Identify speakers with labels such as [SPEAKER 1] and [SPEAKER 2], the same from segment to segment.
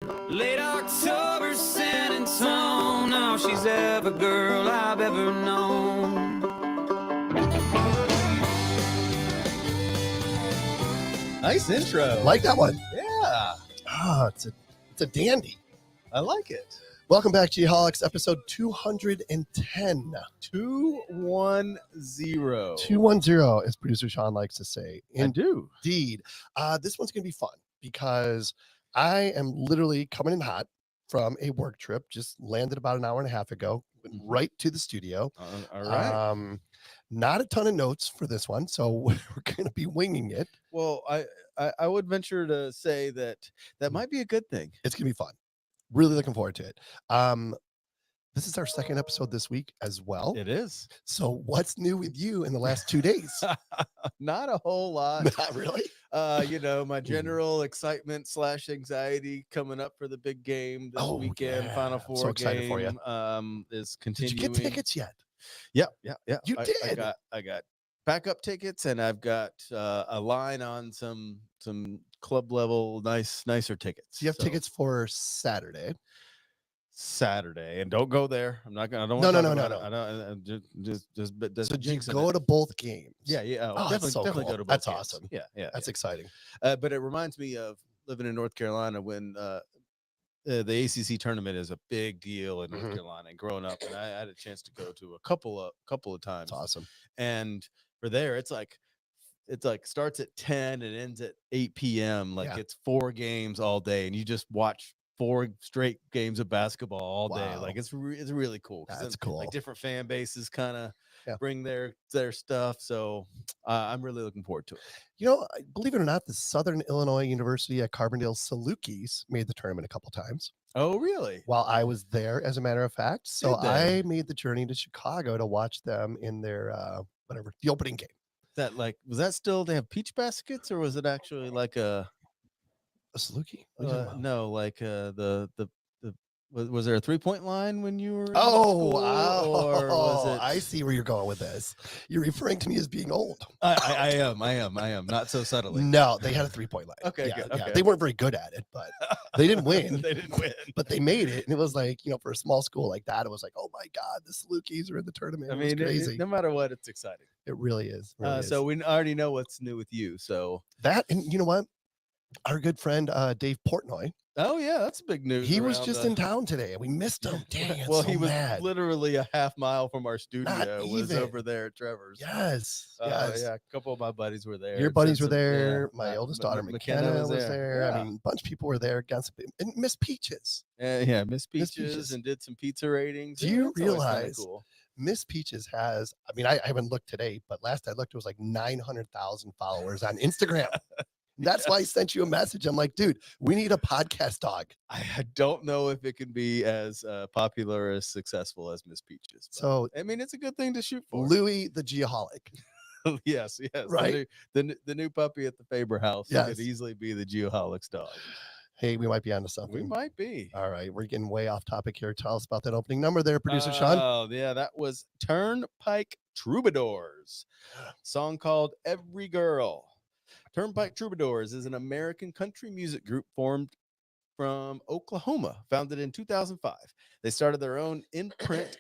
[SPEAKER 1] Late October, San Antonio, she's every girl I've ever known.
[SPEAKER 2] Nice intro.
[SPEAKER 3] Like that one.
[SPEAKER 2] Yeah,
[SPEAKER 3] It's a dandy.
[SPEAKER 2] I like it.
[SPEAKER 3] Welcome back, GEOHOLICS, episode 210.
[SPEAKER 2] 210.
[SPEAKER 3] 210, as producer Sean likes to say.
[SPEAKER 2] I do.
[SPEAKER 3] Indeed. This one's going to be fun because I am literally coming in hot from a work trip. Just landed about an hour and a half ago, went right to the studio.
[SPEAKER 2] All right.
[SPEAKER 3] Not a ton of notes for this one, so we're going to be winging it.
[SPEAKER 2] Well, I would venture to say that might be a good thing.
[SPEAKER 3] It's going to be fun. Really looking forward to it. This is our second episode this week as well.
[SPEAKER 2] It is.
[SPEAKER 3] So what's new with you in the last 2 days?
[SPEAKER 2] Not a whole lot.
[SPEAKER 3] Not really.
[SPEAKER 2] My general excitement / anxiety coming up for the big game this weekend.
[SPEAKER 3] Yeah.
[SPEAKER 2] Final Four
[SPEAKER 3] So excited
[SPEAKER 2] game
[SPEAKER 3] for you.
[SPEAKER 2] is
[SPEAKER 3] Did
[SPEAKER 2] continuing.
[SPEAKER 3] you get tickets yet?
[SPEAKER 2] Yeah.
[SPEAKER 3] You did?
[SPEAKER 2] I got backup tickets, and I've got a line on some club level nicer tickets.
[SPEAKER 3] So you have tickets for Saturday,
[SPEAKER 2] and don't go there. I'm not gonna. I don't.
[SPEAKER 3] No.
[SPEAKER 2] I don't. Just.
[SPEAKER 3] So you go to both games.
[SPEAKER 2] Yeah.
[SPEAKER 3] Oh, that's so
[SPEAKER 2] definitely
[SPEAKER 3] cool.
[SPEAKER 2] go to both.
[SPEAKER 3] That's
[SPEAKER 2] games.
[SPEAKER 3] awesome.
[SPEAKER 2] Yeah.
[SPEAKER 3] That's exciting.
[SPEAKER 2] But it reminds me of living in North Carolina when the ACC tournament is a big deal in North Carolina. And growing up, and I had a chance to go to a couple of times.
[SPEAKER 3] That's awesome.
[SPEAKER 2] And for there, it's like starts at 10 and ends at 8 p.m. Like it's 4 games all day, and you just watch 4 straight games of basketball all day.
[SPEAKER 3] Wow.
[SPEAKER 2] Like it's really cool.
[SPEAKER 3] That's cool.
[SPEAKER 2] Like different fan bases kind of bring their stuff. So I'm really looking forward to it.
[SPEAKER 3] Believe it or not, the Southern Illinois University at Carbondale Salukis made the tournament a couple times.
[SPEAKER 2] Oh, really?
[SPEAKER 3] While I was there, as a matter of fact. So I made the journey to Chicago to watch them in their the opening game.
[SPEAKER 2] Was that still they have peach baskets, or was it actually like a
[SPEAKER 3] Saluki?
[SPEAKER 2] No, like was there a 3-point line when you were in
[SPEAKER 3] school,
[SPEAKER 2] wow. Or was it...
[SPEAKER 3] I see where you're going with this. You're referring to me as being old.
[SPEAKER 2] I am not so subtly.
[SPEAKER 3] No, they had a 3-point line.
[SPEAKER 2] Okay, good. Okay.
[SPEAKER 3] They weren't very good at it, but they didn't win.
[SPEAKER 2] They didn't win,
[SPEAKER 3] but they made it, and it was like, for a small school like that, it was like, oh my god, the Salukis are in the tournament. I mean, it's crazy.
[SPEAKER 2] No matter what, it's exciting.
[SPEAKER 3] It really is.
[SPEAKER 2] So we already know what's new with you. So
[SPEAKER 3] that, and you know what, our good friend Dave Portnoy.
[SPEAKER 2] Oh yeah, that's big news.
[SPEAKER 3] He was just in town today, and we missed him. Dang,
[SPEAKER 2] well,
[SPEAKER 3] so
[SPEAKER 2] he was
[SPEAKER 3] mad.
[SPEAKER 2] Literally a half mile from our studio. Was over there at Trevor's.
[SPEAKER 3] Yes.
[SPEAKER 2] Yeah, a couple of my buddies were there.
[SPEAKER 3] Your buddies were there. My oldest daughter McKenna was there.
[SPEAKER 2] Yeah.
[SPEAKER 3] I mean, a bunch of people were there. And Miss Peaches.
[SPEAKER 2] Miss Peaches, and did some pizza ratings.
[SPEAKER 3] Do you realize Miss Peaches has? I mean, I haven't looked today, but last I looked, it was like 900,000 followers on Instagram. That's why I sent you a message. I'm like, dude, we need a podcast dog.
[SPEAKER 2] I don't know if it can be as popular or as successful as Miss Peaches.
[SPEAKER 3] So,
[SPEAKER 2] I mean, it's a good thing to shoot for.
[SPEAKER 3] Louis the Geoholic.
[SPEAKER 2] Yes.
[SPEAKER 3] Right.
[SPEAKER 2] The new puppy at the Faber house could easily be the Geoholics dog.
[SPEAKER 3] Hey, we might be onto something.
[SPEAKER 2] We might be.
[SPEAKER 3] All right. We're getting way off topic here. Tell us about that opening number there, producer Sean.
[SPEAKER 2] Oh, yeah. That was Turnpike Troubadours. Song called Every Girl. Turnpike Troubadours is an American country music group formed from Oklahoma, founded in 2005. They started their own imprint,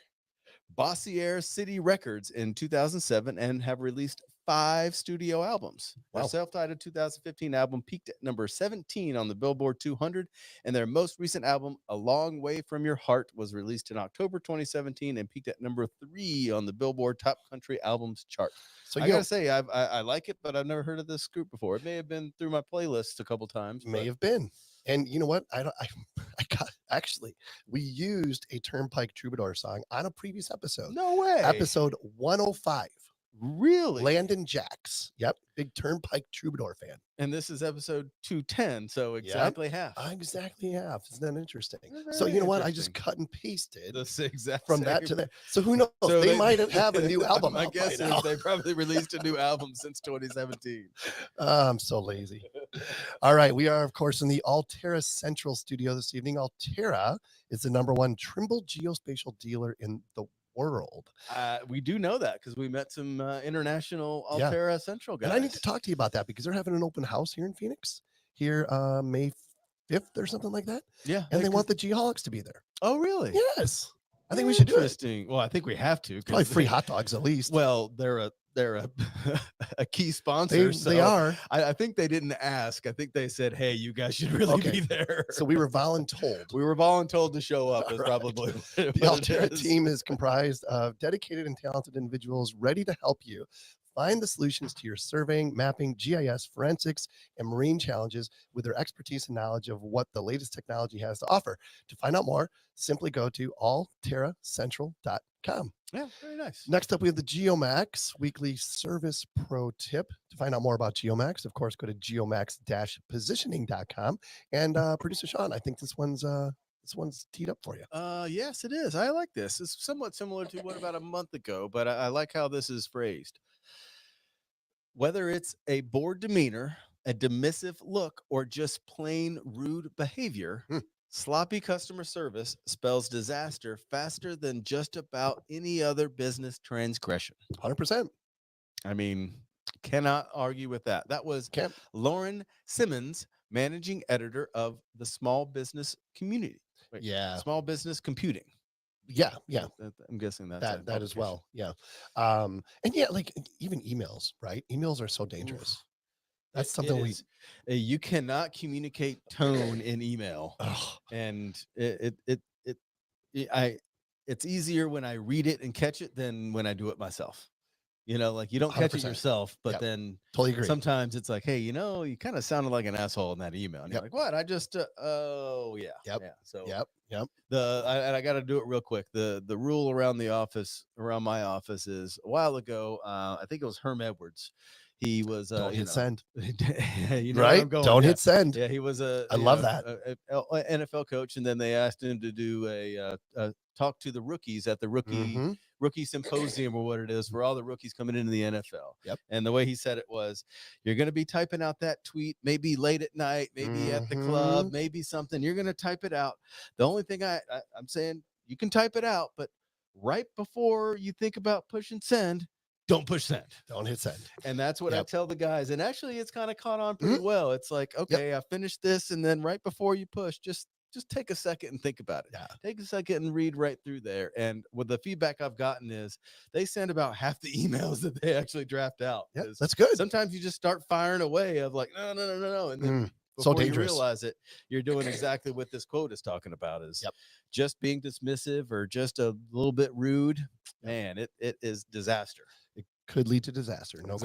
[SPEAKER 2] Bossier City Records, in 2007 and have released 5 studio albums. Their self-titled 2015 album peaked at number 17 on the Billboard 200, and their most recent album, A Long Way From Your Heart, was released in October 2017 and peaked at number 3 on the Billboard Top Country Albums chart. So I gotta say, I like it, but I've never heard of this group before. It may have been through my playlist a couple times.
[SPEAKER 3] May have been. And you know what? We used a Turnpike Troubadour song on a previous episode.
[SPEAKER 2] No way.
[SPEAKER 3] Episode 105.
[SPEAKER 2] Really?
[SPEAKER 3] Landon Jacks. Yep. Big Turnpike Troubadour fan.
[SPEAKER 2] And this is episode 210. So exactly half.
[SPEAKER 3] Exactly half. Isn't that interesting? So you know what? I just cut and pasted
[SPEAKER 2] this exact
[SPEAKER 3] from that to that. So who knows? So they might have a new album.
[SPEAKER 2] My guess is they probably released a new album since 2017.
[SPEAKER 3] I'm so lazy. All right. We are, of course, in the Altera Central studio this evening. Altera is the #1 Trimble geospatial dealer in the world.
[SPEAKER 2] We do know that because we met some international Altera Central guys.
[SPEAKER 3] And I need to talk to you about that because they're having an open house here in Phoenix here May 5th or something like that.
[SPEAKER 2] Yeah.
[SPEAKER 3] And they want the GEOHOLICS to be there.
[SPEAKER 2] Oh, really?
[SPEAKER 3] Yes. I think we should do it.
[SPEAKER 2] Interesting. Well, I think we have to.
[SPEAKER 3] Probably free hot dogs at least.
[SPEAKER 2] Well, they're a a key sponsor.
[SPEAKER 3] They are.
[SPEAKER 2] I think they didn't ask. I think they said, "Hey, you guys should really be there."
[SPEAKER 3] So we were voluntold.
[SPEAKER 2] We were voluntold to show up. Is
[SPEAKER 3] Right.
[SPEAKER 2] probably
[SPEAKER 3] The Altera team is comprised of dedicated and talented individuals ready to help you find the solutions to your surveying, mapping, GIS, forensics, and marine challenges with their expertise and knowledge of what the latest technology has to offer. To find out more, simply go to alteracentral.com.
[SPEAKER 2] Yeah, very nice.
[SPEAKER 3] Next up, we have the GeoMax weekly service pro tip. To find out more about GeoMax, of course, go to geomax-positioning.com. And producer Sean, I think this one's teed up for you.
[SPEAKER 2] Yes, it is. I like this. It's somewhat similar to what about a month ago, but I like how this is phrased. Whether it's a bored demeanor, a dismissive look, or just plain rude behavior, sloppy customer service spells disaster faster than just about any other business transgression.
[SPEAKER 3] 100%.
[SPEAKER 2] I mean, cannot argue with that. That was Lauren Simmons, managing editor of the Small Business Community. Small Business Computing.
[SPEAKER 3] Yeah.
[SPEAKER 2] I'm guessing that's
[SPEAKER 3] that as well. Yeah. And yeah, like even emails, right? Emails are so dangerous. That's something
[SPEAKER 2] you cannot communicate tone in email. And it's easier when I read it and catch it than when I do it myself. You know, like you don't catch it yourself, but then
[SPEAKER 3] totally agree.
[SPEAKER 2] Sometimes it's like, hey, you know, you kind of sounded like an asshole in that email. And you're like, what? I just, oh yeah.
[SPEAKER 3] Yep.
[SPEAKER 2] Yeah. So
[SPEAKER 3] yep.
[SPEAKER 2] I got to do it real quick. The rule around my office is a while ago. I think it was Herm Edwards. He was
[SPEAKER 3] don't hit send.
[SPEAKER 2] You know
[SPEAKER 3] right? Don't hit send.
[SPEAKER 2] Yeah, he was
[SPEAKER 3] I love that
[SPEAKER 2] a NFL coach, and then they asked him to do a talk to the rookies at the rookie symposium or what it is for all the rookies coming into the NFL.
[SPEAKER 3] Yep.
[SPEAKER 2] And the way he said it was, you're going to be typing out that tweet, maybe late at night, maybe at the club, maybe something. You're going to type it out. The only thing I'm saying, you can type it out, but right before you think about pushing send, don't push send.
[SPEAKER 3] Don't hit send.
[SPEAKER 2] And that's what I tell the guys. And actually, it's kind of caught on pretty well. It's like, okay, I finished this. And then right before you push, just take a second and think about it.
[SPEAKER 3] Yeah.
[SPEAKER 2] Take a second and read right through there. And with the feedback I've gotten is they send about half the emails that they actually draft out.
[SPEAKER 3] Yeah, that's good.
[SPEAKER 2] Sometimes you just start firing away of like, no. And then
[SPEAKER 3] so
[SPEAKER 2] before
[SPEAKER 3] dangerous.
[SPEAKER 2] You realize it, you're doing exactly what this quote is talking about is just being dismissive or just a little bit rude. Man, it is disaster.
[SPEAKER 3] Could lead to disaster. No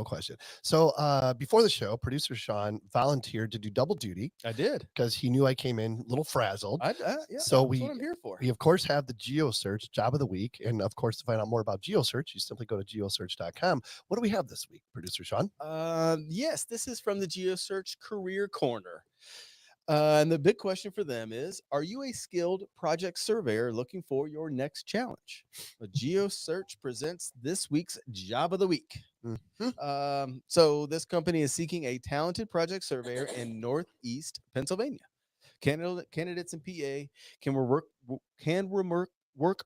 [SPEAKER 3] question. So before the show, producer Sean volunteered to do double duty.
[SPEAKER 2] I did.
[SPEAKER 3] Because he knew I came in a little frazzled.
[SPEAKER 2] So that's what I'm here for.
[SPEAKER 3] We, of course, have the GeoSearch Job of the Week. And, of course, to find out more about GeoSearch, you simply go to geosearch.com. What do we have this week, producer Sean?
[SPEAKER 2] Yes, this is from the GeoSearch Career Corner. And the big question for them is, are you a skilled project surveyor looking for your next challenge? GeoSearch presents this week's Job of the Week. So this company is seeking a talented project surveyor in Northeast Pennsylvania. Candidates in PA can work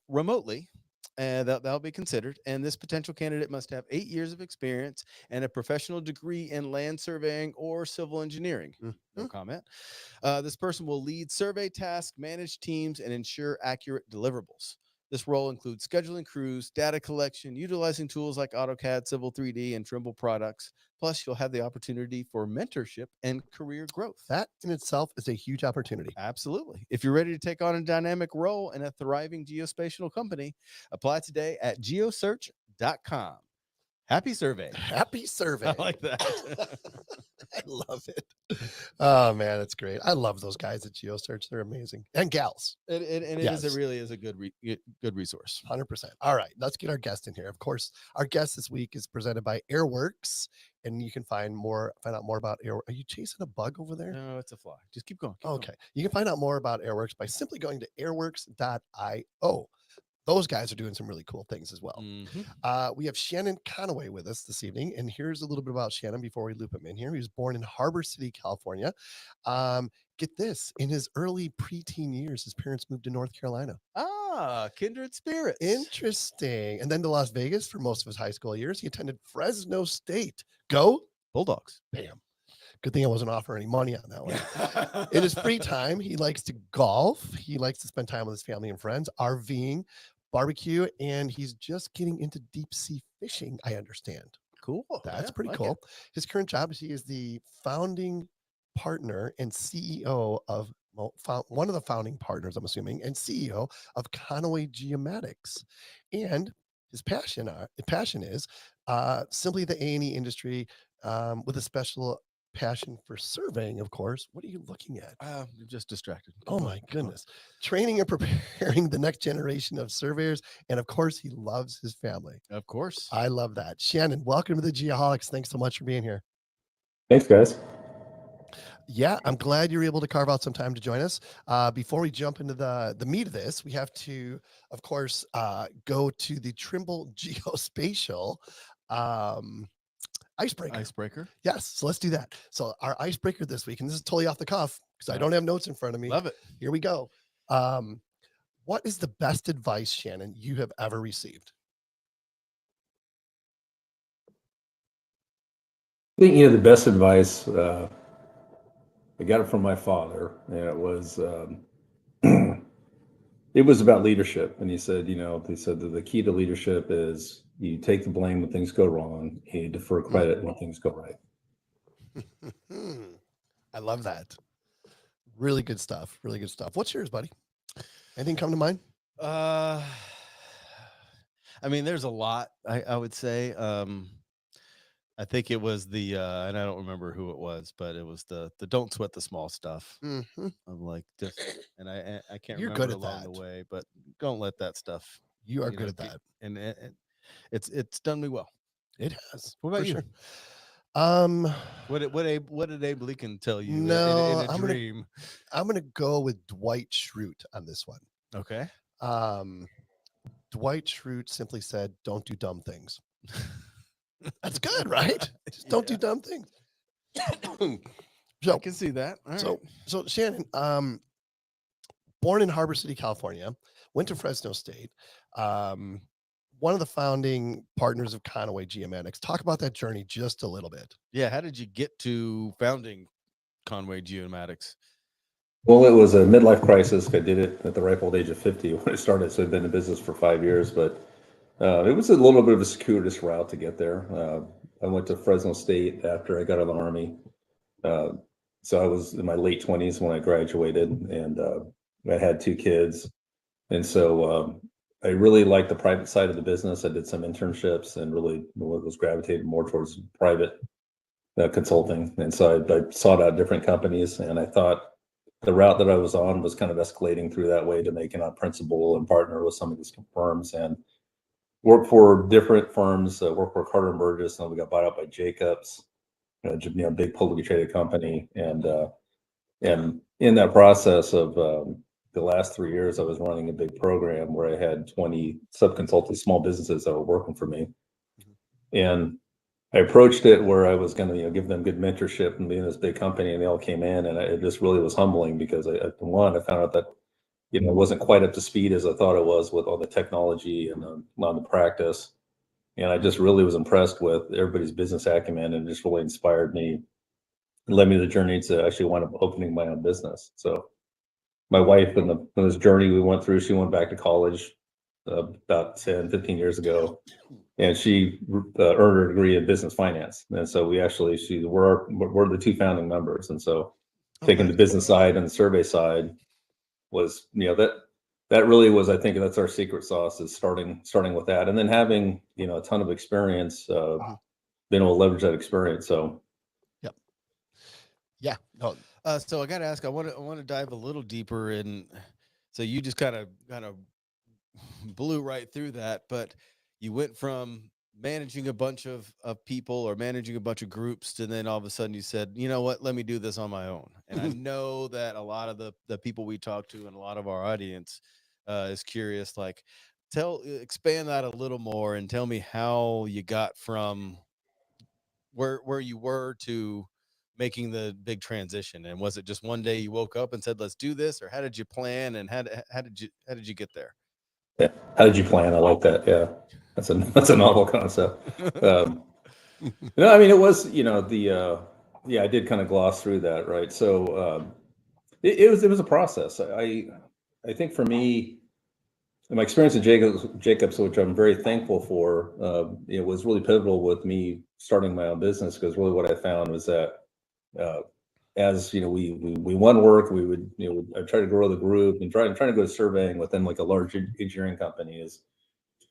[SPEAKER 2] remotely. And that'll be considered. And this potential candidate must have 8 years of experience and a professional degree in land surveying or civil engineering. No comment. This person will lead survey tasks, manage teams, and ensure accurate deliverables. This role includes scheduling crews, data collection, utilizing tools like AutoCAD, Civil 3D, and Trimble products. Plus, you'll have the opportunity for mentorship and career growth.
[SPEAKER 3] That in itself is a huge opportunity.
[SPEAKER 2] Absolutely. If you're ready to take on a dynamic role in a thriving geospatial company, apply today at geosearch.com. Happy survey.
[SPEAKER 3] Happy survey.
[SPEAKER 2] I like that.
[SPEAKER 3] I love it. Oh, man, it's great. I love those guys at GeoSearch. They're amazing. And gals.
[SPEAKER 2] It really is a good resource.
[SPEAKER 3] 100%. All right, let's get our guest in here. Of course, our guest this week is presented by Airworks, and you can find out more about Airworks. Are you chasing a bug over there?
[SPEAKER 2] No, it's a fly. Just keep going.
[SPEAKER 3] Okay. You can find out more about Airworks by simply going to airworks.io. Those guys are doing some really cool things as well. We have Shannon Conaway with us this evening. And here's a little bit about Shannon before we loop him in here. He was born in Harbor City, California. Get this, in his early preteen years, his parents moved to North Carolina.
[SPEAKER 2] Kindred spirits.
[SPEAKER 3] Interesting. And then to Las Vegas for most of his high school years. He attended Fresno State. Go
[SPEAKER 2] Bulldogs.
[SPEAKER 3] Bam. Good thing I wasn't offering any money on that one. In his free time, he likes to golf. He likes to spend time with his family and friends, RVing, barbecue, and he's just getting into deep sea fishing, I understand.
[SPEAKER 2] Cool.
[SPEAKER 3] That's
[SPEAKER 2] Yeah,
[SPEAKER 3] pretty
[SPEAKER 2] like
[SPEAKER 3] cool.
[SPEAKER 2] it.
[SPEAKER 3] His current job is he is the founding partner and CEO of one of the founding partners, I'm assuming, and CEO of Conaway Geomatics. And his passion is simply the A&E industry with a special passion for surveying, of course. What are you looking at?
[SPEAKER 2] I'm just distracted.
[SPEAKER 3] Oh my goodness. Training and preparing the next generation of surveyors. And of course, he loves his family.
[SPEAKER 2] Of course.
[SPEAKER 3] I love that. Shannon, welcome to the GEOHOLICS. Thanks so much for being here.
[SPEAKER 4] Thanks, guys.
[SPEAKER 3] Yeah, I'm glad you're able to carve out some time to join us. Before we jump into the meat of this, we have to, of course, go to the Trimble Geospatial icebreaker.
[SPEAKER 2] Icebreaker.
[SPEAKER 3] Yes, so let's do that. So our icebreaker this week, and this is totally off the cuff because I don't have notes in front of me.
[SPEAKER 2] Love it.
[SPEAKER 3] Here we go. What is the best advice, Shannon, you have ever received?
[SPEAKER 4] I think, the best advice, I got it from my father, and it was, it was about leadership. And he said that the key to leadership is you take the blame when things go wrong and you defer credit when things go right.
[SPEAKER 3] I love that. Really good stuff. Really good stuff. What's yours, buddy? Anything come to mind?
[SPEAKER 2] I mean, there's a lot, I would say. I think it was the and I don't remember who it was, but it was the don't sweat the small stuff.
[SPEAKER 3] Mm-hmm.
[SPEAKER 2] I'm like, just, and I can't
[SPEAKER 3] You're
[SPEAKER 2] remember
[SPEAKER 3] good at
[SPEAKER 2] along
[SPEAKER 3] that.
[SPEAKER 2] the way, but don't let that stuff.
[SPEAKER 3] You are good at that.
[SPEAKER 2] And it's done me well.
[SPEAKER 3] It has.
[SPEAKER 2] What about
[SPEAKER 3] for
[SPEAKER 2] you?
[SPEAKER 3] Sure.
[SPEAKER 2] What did Abe Lincoln tell you
[SPEAKER 3] No,
[SPEAKER 2] in a dream?
[SPEAKER 3] I'm gonna go with Dwight Schrute on this one.
[SPEAKER 2] Okay.
[SPEAKER 3] Dwight Schrute simply said, "Don't do dumb things." That's good, right? Just don't do dumb things.
[SPEAKER 2] I can see that. All right.
[SPEAKER 3] So Shannon, born in Harbor City, California, went to Fresno State. One of the founding partners of Conaway Geomatics. Talk about that journey just a little bit.
[SPEAKER 2] Yeah. How did you get to founding Conaway Geomatics?
[SPEAKER 4] Well, it was a midlife crisis. I did it at the ripe old age of 50 when I started. So I've been in business for 5 years, but it was a little bit of a circuitous route to get there. I went to Fresno State after I got out of the Army. So I was in my late 20s when I graduated, and I had 2 kids. And so I really liked the private side of the business. I did some internships and really was gravitated more towards private consulting. And so I sought out different companies, and I thought the route that I was on was kind of escalating through that way to making a principal and partner with some of these firms and work for different firms. Work for Carter and Burgess, and we got bought out by Jacobs, big publicly traded company. And in that process of the last 3 years, I was running a big program where I had 20 sub-consultants, small businesses that were working for me. And I approached it where I was going to, give them good mentorship and be in this big company, and they all came in, and it just really was humbling because I found out that it wasn't quite up to speed as I thought it was with all the technology and a lot of the practice. And I just really was impressed with everybody's business acumen, and just really inspired me and led me the journey to actually wind up opening my own business. So my wife, in this journey we went through, she went back to college about 10, 15 years ago, and she earned her degree in business finance. And so we're the 2 founding members. And so taking the business side and the survey side was, that really was, I think that's our secret sauce, is starting with that, and then having, a ton of experience, being able to leverage that experience. So
[SPEAKER 3] yep. Yeah. No.
[SPEAKER 2] So I got to ask, I want to dive a little deeper in. So you just kind of blew right through that, but you went from managing a bunch of people or managing a bunch of groups to then all of a sudden you said, you know what, let me do this on my own. And I know that a lot of the people we talk to and a lot of our audience is curious, like expand that a little more and tell me how you got from where you were to making the big transition. And was it just one day you woke up and said, let's do this, or how did you plan, and how did you get there?
[SPEAKER 4] Yeah. How did you plan? I like that. Yeah. That's a novel concept. No, I mean, it was, yeah, I did kind of gloss through that, right? So it was a process. I think for me, my experience at Jacobs, which I'm very thankful for, it was really pivotal with me starting my own business, because really what I found was that uh, as we won work, we would I try to grow the group and trying to go to surveying within like a large engineering company is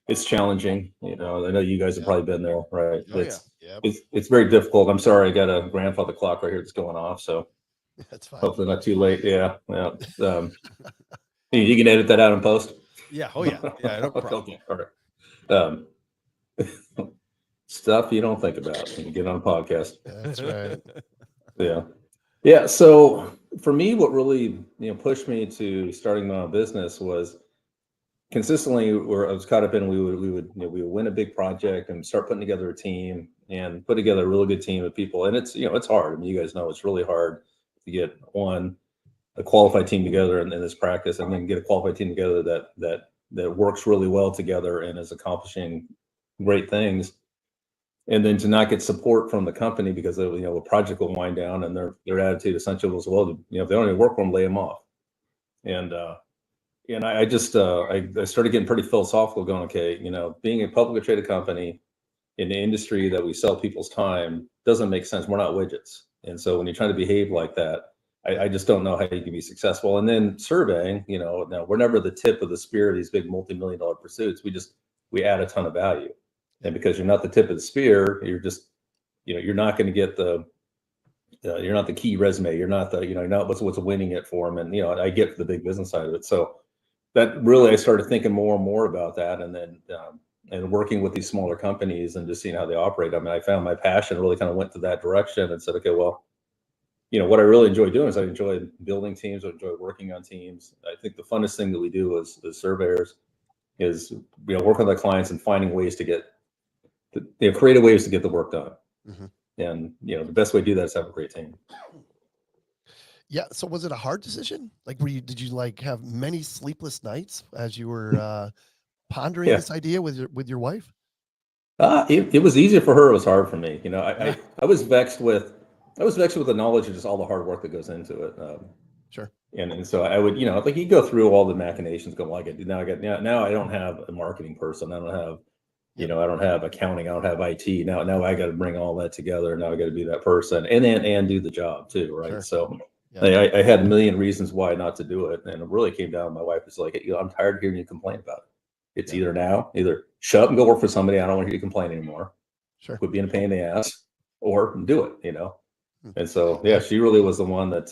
[SPEAKER 4] it's challenging. I know you guys have
[SPEAKER 3] Yeah.
[SPEAKER 4] probably been there, right?
[SPEAKER 2] Oh, yeah.
[SPEAKER 3] Yep.
[SPEAKER 4] It's very difficult. I'm sorry, I got a grandfather clock right here that's going off, so
[SPEAKER 3] That's fine.
[SPEAKER 4] hopefully not too late. Yeah, yeah. You can edit that out in post.
[SPEAKER 2] Yeah. Oh, yeah. Yeah. No problem.
[SPEAKER 4] Okay, all right. Stuff you don't think about when you get on a podcast.
[SPEAKER 3] That's right.
[SPEAKER 4] Yeah. So for me, what really pushed me to starting my own business was consistently where I was caught up in. We would win a big project and start putting together a team and put together a really good team of people. And it's hard. I mean, you guys know it's really hard to get a qualified team together in this practice, and then get a qualified team together that works really well together and is accomplishing great things. And then to not get support from the company because the project will wind down, and their attitude essentially was, well, if they don't even work for them, lay them off. And I just I started getting pretty philosophical, going, okay, being a publicly traded company in the industry that we sell people's time doesn't make sense. We're not widgets. And so when you're trying to behave like that, I just don't know how you can be successful. And then surveying, now we're never the tip of the spear of these big multi-million-dollar pursuits. We add a ton of value. And because you're not the tip of the spear, you're just, you're not going to get you're not the key resume. You're not you're not what's winning it for them. And, I get the big business side of it. So that really, I started thinking more and more about that. And then, and working with these smaller companies and just seeing how they operate. I mean, I found my passion really kind of went to that direction and said, okay, well, what I really enjoy doing is I enjoy building teams. I enjoy working on teams. I think the funnest thing that we do as surveyors is, work with our clients and finding ways to get creative ways to get the work done.
[SPEAKER 3] Mhm.
[SPEAKER 4] And, the best way to do that is have a great team.
[SPEAKER 3] Yeah. So was it a hard decision? Like, did you like have many sleepless nights as you were pondering
[SPEAKER 4] Yeah.
[SPEAKER 3] this idea with your wife?
[SPEAKER 4] It was easier for her. It was hard for me. I was vexed with the knowledge of just all the hard work that goes into it.
[SPEAKER 3] Sure.
[SPEAKER 4] And so I would, like you go through all the machinations, go, well, now I don't have a marketing person. I don't have, I don't have accounting. I don't have IT. Now I got to bring all that together. Now I got to be that person and do the job too. Right.
[SPEAKER 3] Sure.
[SPEAKER 4] So
[SPEAKER 3] Yeah.
[SPEAKER 4] I had a million reasons why not to do it. And it really came down. My wife was like, I'm tired of hearing you complain about it. It's either shut up and go work for somebody. I don't want to hear you complain anymore.
[SPEAKER 3] Sure.
[SPEAKER 4] Quit being a pain in the ass, or do it,
[SPEAKER 3] Hmm.
[SPEAKER 4] And so, she really was the one that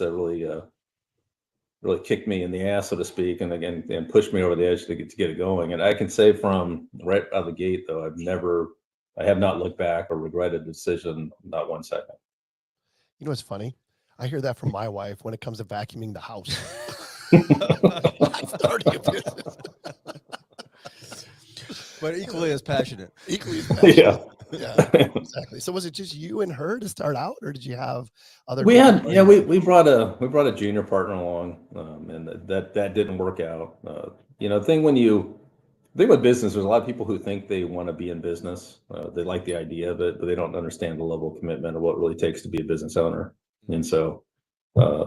[SPEAKER 4] really kicked me in the ass, so to speak, and again, and pushed me over the edge to get it going. And I can say from right out of the gate, though, I have not looked back or regretted the decision, not 1 second.
[SPEAKER 3] You know what's funny? I hear that from my wife when it comes to vacuuming the house. Starting a business.
[SPEAKER 2] But equally as passionate.
[SPEAKER 3] Equally as passionate.
[SPEAKER 4] Yeah.
[SPEAKER 3] Yeah, exactly. So was it just you and her to start out, or did you have other?
[SPEAKER 4] We brought a junior partner along, and that didn't work out. The thing with business, there's a lot of people who think they want to be in business. They like the idea of it, but they don't understand the level of commitment or what it really takes to be a business owner. And so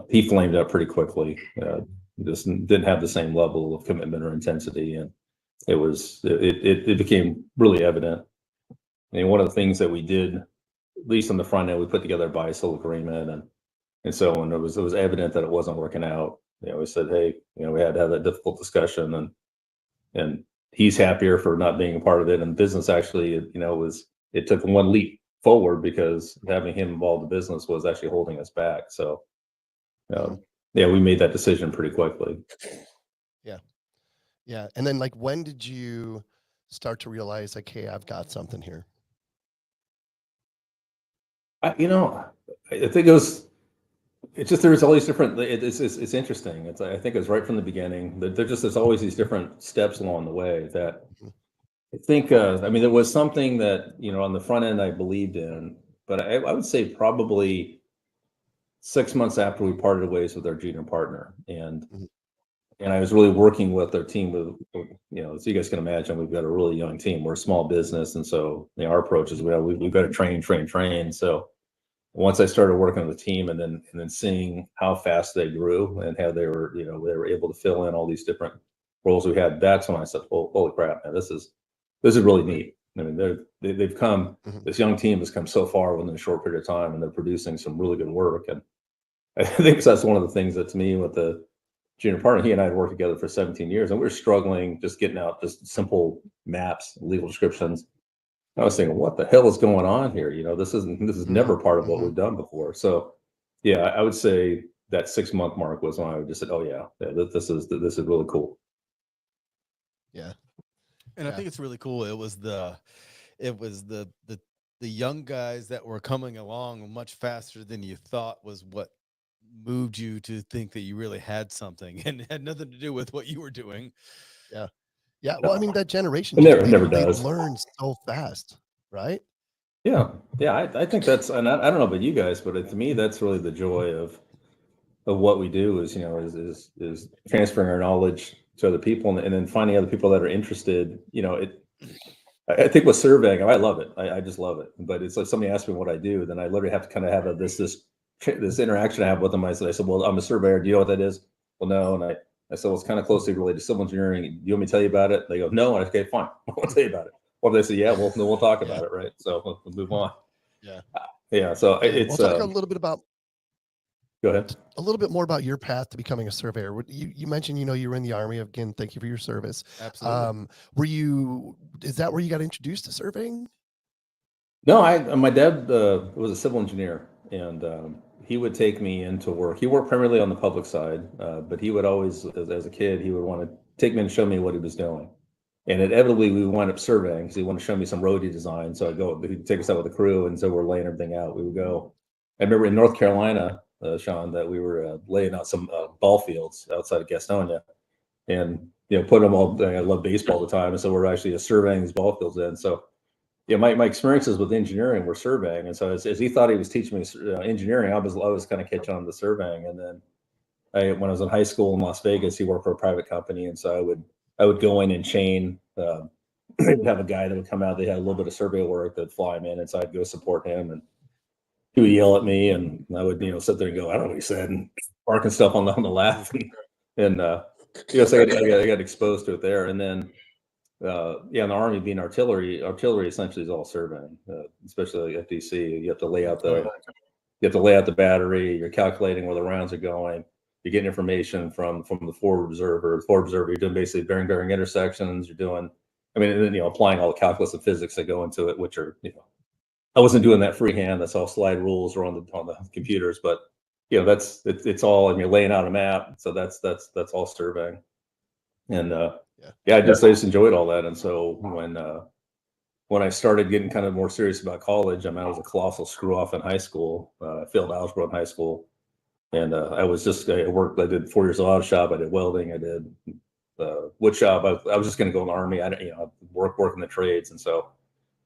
[SPEAKER 4] he flamed up pretty quickly. Just didn't have the same level of commitment or intensity, and it became really evident. I mean, one of the things that we did, at least on the front end, we put together a buy-sell agreement, and so when it was evident that it wasn't working out, we said, hey, we had to have that difficult discussion, and he's happier for not being a part of it. And business actually, it took one leap forward because having him involved in the business was actually holding us back. So, we made that decision pretty quickly.
[SPEAKER 3] Yeah. And then, like, when did you start to realize, like, hey, I've got something here?
[SPEAKER 4] I think it's just, there's all these different, it's interesting. I think it was right from the beginning that there's always these different steps along the way that I think, there was something that, on the front end I believed in, but I would say probably 6 months after we parted ways with our junior partner. And I was really working with our team with, so you guys can imagine, we've got a really young team. We're a small business. And so our approach is, we've got to train. So once I started working on the team, and then seeing how fast they grew and how they were, they were able to fill in all these different roles we had, that's when I said, "Oh, holy crap, man, this is really neat." I mean, they've come. This young team has come so far within a short period of time, and they're producing some really good work. And I think that's one of the things that, to me, with the junior partner, he and I had worked together for 17 years, and we were struggling just getting out just simple maps, legal descriptions. I was thinking, what the hell is going on here? This is never part of what we've done before. So, yeah, I would say that 6-month mark was when I just said, "Oh yeah, this is really cool."
[SPEAKER 3] Yeah.
[SPEAKER 2] And I think it's really cool. It was the young guys that were coming along much faster than you thought was what moved you to think that you really had something, and it had nothing to do with what you were doing.
[SPEAKER 3] Yeah. Yeah. Well, I mean, that generation
[SPEAKER 4] It never
[SPEAKER 3] they
[SPEAKER 4] does.
[SPEAKER 3] learn so fast, right?
[SPEAKER 4] Yeah, I think that's, and I don't know about you guys, but to me, that's really the joy of what we do is, is transferring our knowledge to other people, and then finding other people that are interested. I think with surveying, I love it. I just love it. But it's like somebody asks me what I do, then I literally have to kind of have this interaction I have with them. I said, "Well, I'm a surveyor. Do you know what that is?" "Well, no." And I said, "Well, it's kind of closely related to civil engineering. Do you want me to tell you about it?" They go, "No." And I say, "Okay, fine. I'll tell you about it." Or if they say, "Yeah, well, then we'll talk about it." Right. So we'll move on.
[SPEAKER 3] Yeah.
[SPEAKER 4] Yeah. So it's,
[SPEAKER 3] We'll talk a little bit
[SPEAKER 4] go ahead.
[SPEAKER 3] a little bit more about your path to becoming a surveyor. You mentioned, you were in the Army. Again, thank you for your service.
[SPEAKER 2] Absolutely.
[SPEAKER 3] Is that where you got introduced to surveying?
[SPEAKER 4] No, my dad was a civil engineer, and he would take me into work. He worked primarily on the public side, but he would always, as a kid, he would want to take me and show me what he was doing. And inevitably, we would wind up surveying because he wanted to show me some roadie design. So I'd go, he'd take us out with the crew, and so we're laying everything out. We would go. I remember in North Carolina, Sean, that we were laying out some ball fields outside of Gastonia, and put them all. I love baseball at the time, and so we're actually surveying these ball fields in. So yeah, my experiences with engineering were surveying, and so as he thought he was teaching me engineering, I was kind of catching on to surveying. And then when I was in high school in Las Vegas, he worked for a private company, and so I would go in and chain. They'd have a guy that would come out. They had a little bit of survey work that'd fly him in, and so I'd go support him, and he would yell at me, and I would sit there and go, "I don't know what he said," and barking stuff on the laugh, and so I got exposed to it there, and then. In the Army, being artillery essentially is all surveying, especially like FDC. You have to lay out the battery. You're calculating where the rounds are going. You're getting information from the forward observer. You're doing basically bearing intersections. You're doing, and then applying all the calculus and physics that go into it, which are I wasn't doing that freehand. That's all slide rules or on the computers, but it's all, and you're laying out a map. So that's all surveying, and I just enjoyed all that. And so when I started getting kind of more serious about college, I was a colossal screw off in high school. I failed algebra in high school, and I did 4 years of auto shop. I did welding. I did wood shop. I was just going to go in the Army. I work in the trades. And so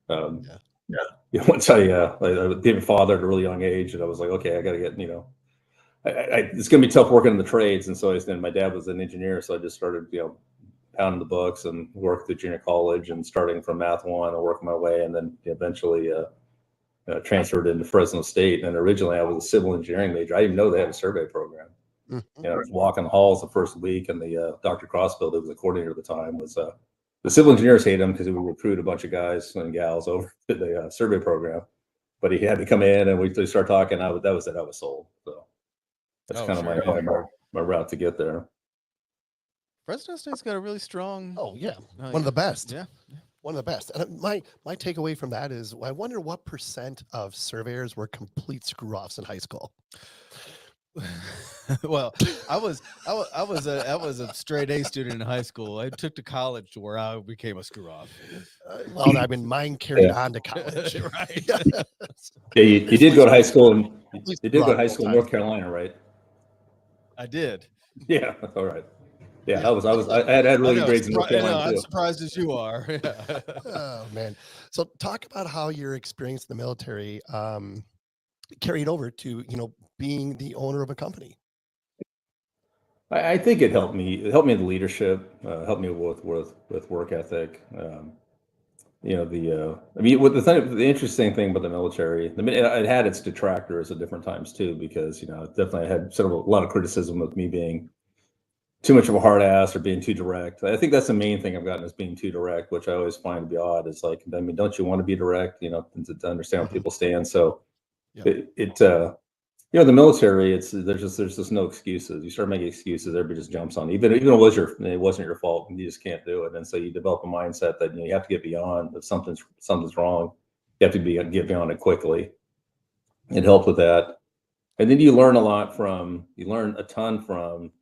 [SPEAKER 4] once I became a father at a really young age, and I was like, okay, I got to get it's going to be tough working in the trades. And so my dad was an engineer, so I just started pounding the books and worked through junior college, and starting from Math 1 and working my way, and then eventually transferred into Fresno State. And originally I was a civil engineering major. I didn't even know they had a survey program. I was walking the halls the first week, and the Dr. Crossbill, that was the coordinator at the time, was the civil engineers hate him because he would recruit a bunch of guys and gals over to the survey program. But he had to come in, and we started talking. That was it. I was sold. So that's kind of my route to get there.
[SPEAKER 2] Fresno State's got a really strong.
[SPEAKER 3] Oh yeah, one of the best.
[SPEAKER 2] Yeah,
[SPEAKER 3] one of the best. And my takeaway from that is, I wonder what % of surveyors were complete screw offs in high school.
[SPEAKER 2] Well, I was a straight A student in high school. I took to college to where I became a screw off.
[SPEAKER 3] Well, I mean, mine carried on to college.
[SPEAKER 2] Right.
[SPEAKER 4] Yeah, you did go to high school, and you did go to high school in North Carolina, right?
[SPEAKER 2] I did.
[SPEAKER 4] Yeah. All right. Yeah, I had really good grades in North Carolina too.
[SPEAKER 2] I'm surprised as you are.
[SPEAKER 3] Oh man! So talk about how your experience in the military carried over to being the owner of a company.
[SPEAKER 4] I think it helped me. It helped me in leadership. Helped me with work ethic. I mean, the interesting thing about the military, it had its detractors at different times too, because definitely I had a lot of criticism of me being too much of a hard ass or being too direct. I think that's the main thing I've gotten is being too direct, which I always find to be odd. It's like, I mean, don't you want to be direct? To understand where people stand. So
[SPEAKER 3] Yeah.
[SPEAKER 4] the military, there's just no excuses. You start making excuses, everybody just jumps on. Even it wasn't your fault, and you just can't do it. And so you develop a mindset that you have to get beyond. If something's wrong, you have to get beyond it quickly. It helped with that, and then you learn a ton from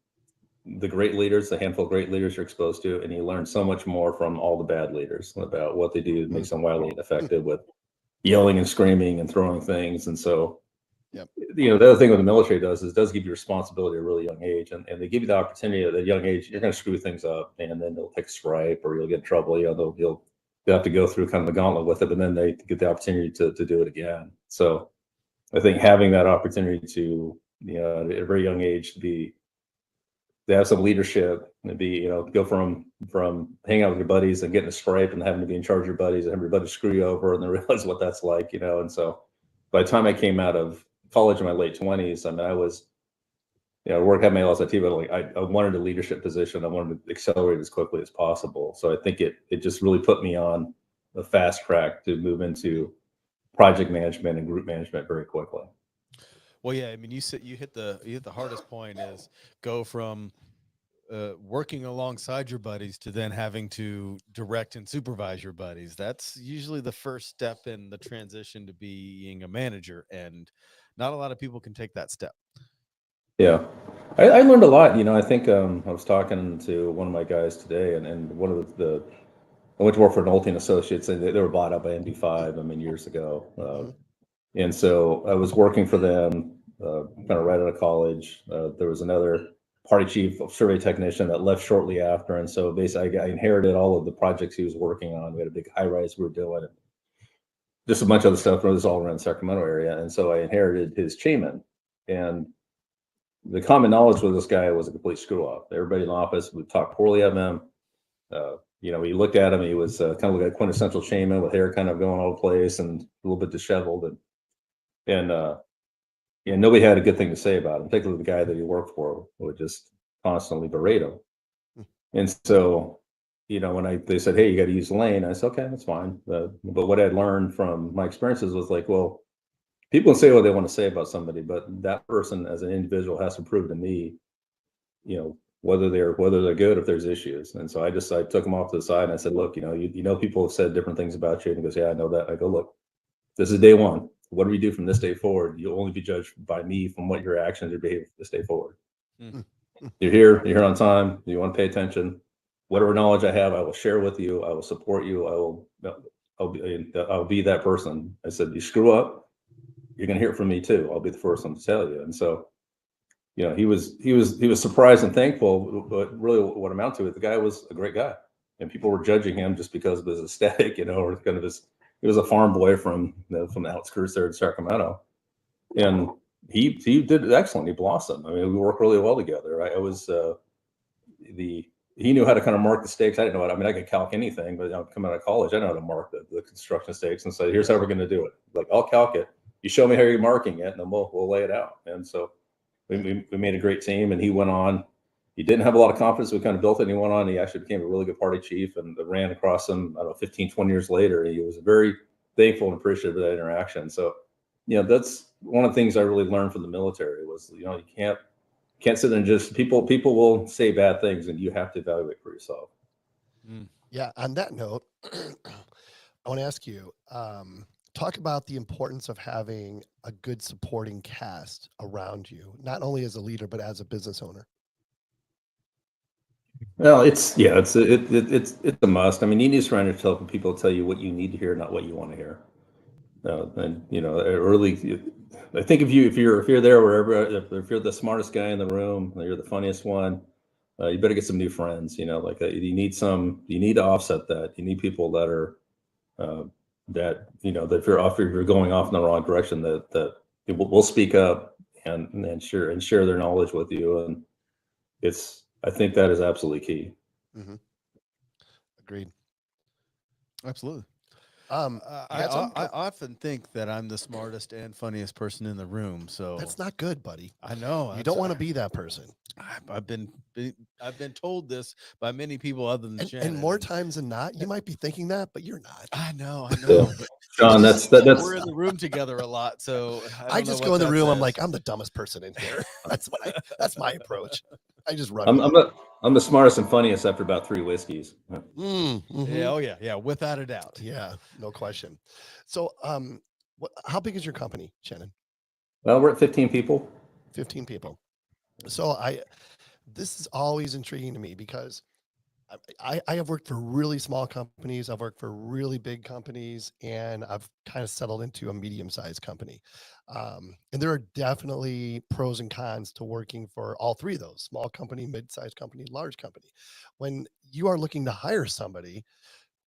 [SPEAKER 4] the great leaders, the handful of great leaders you're exposed to, and you learn so much more from all the bad leaders about what they do makes them wildly ineffective with yelling and screaming and throwing things. And so,
[SPEAKER 3] Yep.
[SPEAKER 4] The other thing what the military does give you responsibility at a really young age, and they give you the opportunity at a young age. You're going to screw things up, and then they'll take a stripe, or you'll get in trouble. You'll have to go through kind of the gauntlet with it, but then they get the opportunity to do it again. So, I think having that opportunity to at a very young age to have some leadership and go from hanging out with your buddies and getting a stripe and having to be in charge of your buddies and everybody screw you over and then realize what that's like, and so by the time I came out of college in my late 20s, I mean, I was, work had my LSAT, but like I wanted a leadership position. I wanted to accelerate as quickly as possible. So I think it just really put me on a fast track to move into project management and group management very quickly.
[SPEAKER 2] Well, yeah, I mean, you hit the hardest point is go from working alongside your buddies to then having to direct and supervise your buddies. That's usually the first step in the transition to being a manager, and not a lot of people can take that step.
[SPEAKER 4] Yeah, I learned a lot. I think I was talking to one of my guys today, and one of I went to work for Nolte and Associates, and they were bought out by NB5. I mean, years ago. And so I was working for them kind of right out of college. There was another party chief survey technician that left shortly after. And so basically I inherited all of the projects he was working on. We had a big high rise we were doing, and just a bunch of other stuff. It was all around the Sacramento area. And so I inherited his chairman. And the common knowledge with this guy was a complete screw up. Everybody in the office would talk poorly of him. We looked at him, he was kind of like a quintessential shaman with hair kind of going all over the place and a little bit disheveled. And nobody had a good thing to say about him, particularly the guy that he worked for would just constantly berate him. And so, when they said, hey, you got to use Lane, I said, okay, that's fine. But what I'd learned from my experiences was like, well, people can say what they want to say about somebody, but that person as an individual has to prove to me, whether they're good, if there's issues. And so I took him off to the side and I said, look, people have said different things about you. And he goes, yeah, I know that. I go, look, this is day one. What do we do from this day forward? You'll only be judged by me from what your actions or behavior this day forward. You're here on time. You want to pay attention. Whatever knowledge I have, I will share with you. I will support you. I'll be that person. I said, you screw up, you're going to hear it from me too. I'll be the first one to tell you. And so, he was surprised and thankful, but really what amounted to it, the guy was a great guy, and people were judging him just because of his aesthetic, or kind of he was a farm boy from the outskirts there in Sacramento, and he did excellent. He blossomed. I mean, we worked really well together. Right? He knew how to kind of mark the stakes. I didn't know what. I mean, I could calc anything, but coming out of college, I know how to mark the construction stakes and say, here's how we're going to do it. Like, I'll calc it. You show me how you're marking it, and then we'll lay it out. And so we made a great team, and he went on. He didn't have a lot of confidence. We kind of built it, and he went on. He actually became a really good party chief, and ran across him, I don't know, 15, 20 years later. He was very thankful and appreciative of that interaction. So, that's one of the things I really learned from the military was, you can't sit there and just people will say bad things, and you have to evaluate for yourself.
[SPEAKER 3] Yeah. On that note, I want to ask you, talk about the importance of having a good supporting cast around you, not only as a leader, but as a business owner.
[SPEAKER 4] Well, it's a must. I mean, you need to surround yourself with people tell you what you need to hear, not what you want to hear. And I think if you're there wherever, if you're the smartest guy in the room, you're the funniest one, you better get some new friends. You need to offset that. You need people that are that if you're going off in the wrong direction, that will speak up and share their knowledge with you. And I think that is absolutely key.
[SPEAKER 3] Agreed.
[SPEAKER 2] Absolutely.
[SPEAKER 3] You got something?
[SPEAKER 2] I often think that I'm the smartest and funniest person in the room. So
[SPEAKER 3] That's not good, buddy.
[SPEAKER 2] I know
[SPEAKER 3] You don't want to be that person.
[SPEAKER 2] I've been told this by many people other than Shannon.
[SPEAKER 3] And more times than not, you might be thinking that, but you're not.
[SPEAKER 2] I know.
[SPEAKER 4] Yeah.
[SPEAKER 2] But
[SPEAKER 4] John,
[SPEAKER 2] it just
[SPEAKER 4] that's
[SPEAKER 2] seems like we're in the room together a lot. So
[SPEAKER 3] I just go in the room. I'm like, I'm the dumbest person in here. That's my approach. I just run.
[SPEAKER 4] I'm the smartest and funniest after about 3 whiskeys.
[SPEAKER 2] Yeah. Oh yeah. Without a doubt.
[SPEAKER 3] Yeah, no question. So, how big is your company, Shannon?
[SPEAKER 4] Well, we're at 15 people.
[SPEAKER 3] 15 people. So this is always intriguing to me because I have worked for really small companies. I've worked for really big companies, and I've kind of settled into a medium-sized company. And there are definitely pros and cons to working for all three of those: small company, mid-sized company, large company. When you are looking to hire somebody,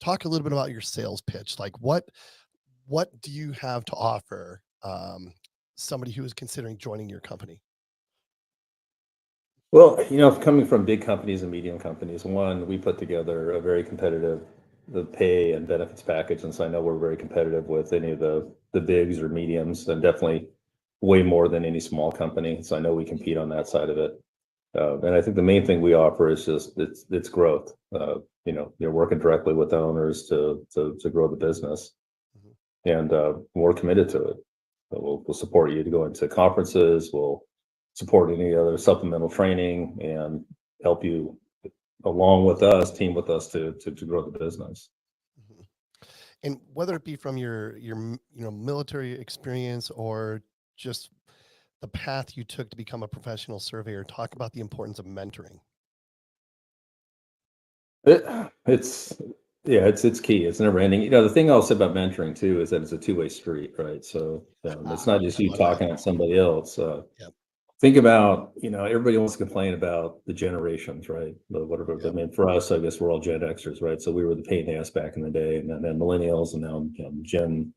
[SPEAKER 3] talk a little bit about your sales pitch. Like what do you have to offer somebody who is considering joining your company?
[SPEAKER 4] Well, coming from big companies and medium companies, one, we put together a very competitive the pay and benefits package, and so I know we're very competitive with any of the bigs or mediums, and definitely way more than any small company. So I know we compete on that side of it. And I think the main thing we offer is just it's growth. You're working directly with the owners to grow the business, and we're committed to it. So we'll support you to go into conferences. We'll support any other supplemental training and help you along with us, team with us to grow the business.
[SPEAKER 3] And whether it be from your military experience or just the path you took to become a professional surveyor, talk about the importance of mentoring.
[SPEAKER 4] It's key. It's never ending. The thing I'll say about mentoring too is that it's a two-way street, right? So it's not just you talking at somebody else.
[SPEAKER 3] Yep.
[SPEAKER 4] Think about, everybody wants to complain about the generations, right? Whatever.
[SPEAKER 3] Yep.
[SPEAKER 4] I mean, for us, I guess we're all Gen Xers, right? So we were the pain in the ass back in the day, and then millennials, and now Gen,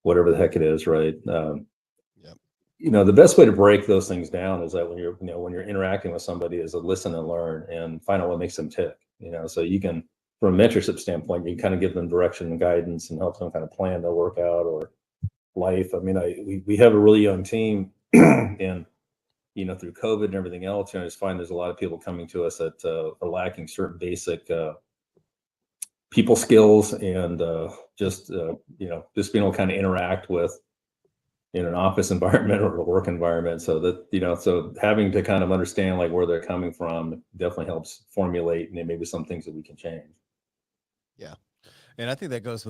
[SPEAKER 4] whatever the heck it is, right? The best way to break those things down is that when you're interacting with somebody, is to listen and learn and find out what makes them tick. So you can, from a mentorship standpoint, you can kind of give them direction and guidance and help them kind of plan their workout or life. I mean, we have a really young team, and through COVID and everything else, I just find there's a lot of people coming to us that are lacking certain basic people skills and just being able to kind of interact with in an office environment or a work environment. So that, so having to kind of understand like where they're coming from definitely helps formulate maybe some things that we can change.
[SPEAKER 2] Yeah. And I think that goes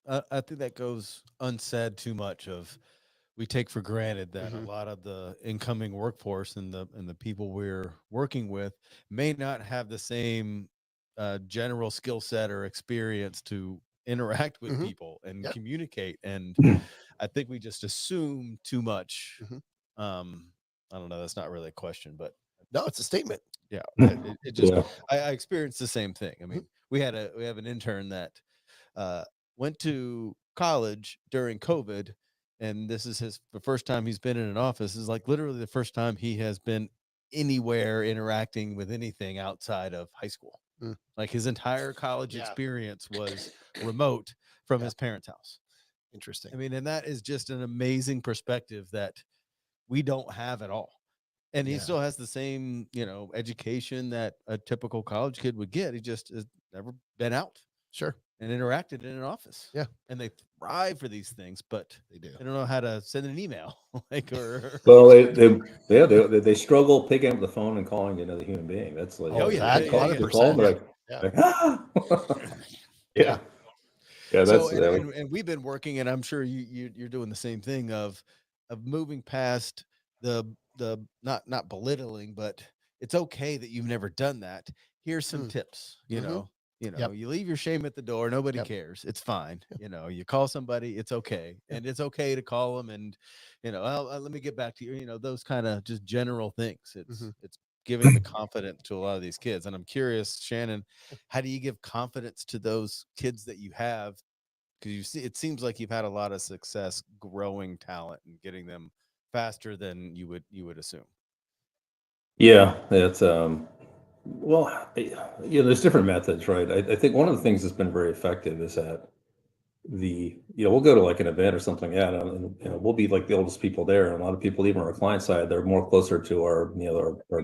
[SPEAKER 2] I think that goes unsaid too much of, we take for granted that a lot of the incoming workforce and the people we're working with may not have the same general skill set or experience to interact with people and communicate. And I think we just assume too much. I don't know. That's not really a question, but
[SPEAKER 3] no, it's a statement.
[SPEAKER 2] Yeah. It just, I experienced the same thing. I mean, we have an intern that went to college during COVID. And this is the first time he's been in an office. This is like literally the first time he has been anywhere interacting with anything outside of high school. Like his entire college experience was remote from his parents' house.
[SPEAKER 3] Interesting.
[SPEAKER 2] I mean, and that is just an amazing perspective that we don't have at all. And he still has the same, education that a typical college kid would get. He just has never been out.
[SPEAKER 3] Sure.
[SPEAKER 2] And interacted in an office.
[SPEAKER 3] Yeah.
[SPEAKER 2] And they thrive for these things, but they don't know how to send an email.
[SPEAKER 4] Well, they struggle picking up the phone and calling another human being. That's like,
[SPEAKER 2] that's and we've been working, and I'm sure you're doing the same thing of moving past the not belittling, but it's okay that you've never done that. Here's some tips, you leave your shame at the door. Nobody cares. It's fine. You call somebody, it's okay. And it's okay to call them. And, let me get back to you, those kind of just general things. It's giving the confidence to a lot of these kids. And I'm curious, Shannon, how do you give confidence to those kids that you have? Because it seems like you've had a lot of success growing talent and getting them faster than you would assume.
[SPEAKER 4] Yeah, it's well, there's different methods, right? I think one of the things that's been very effective is that we'll go to like an event or something like that, and we'll be like the oldest people there. And a lot of people, even on our client side, they're more closer to our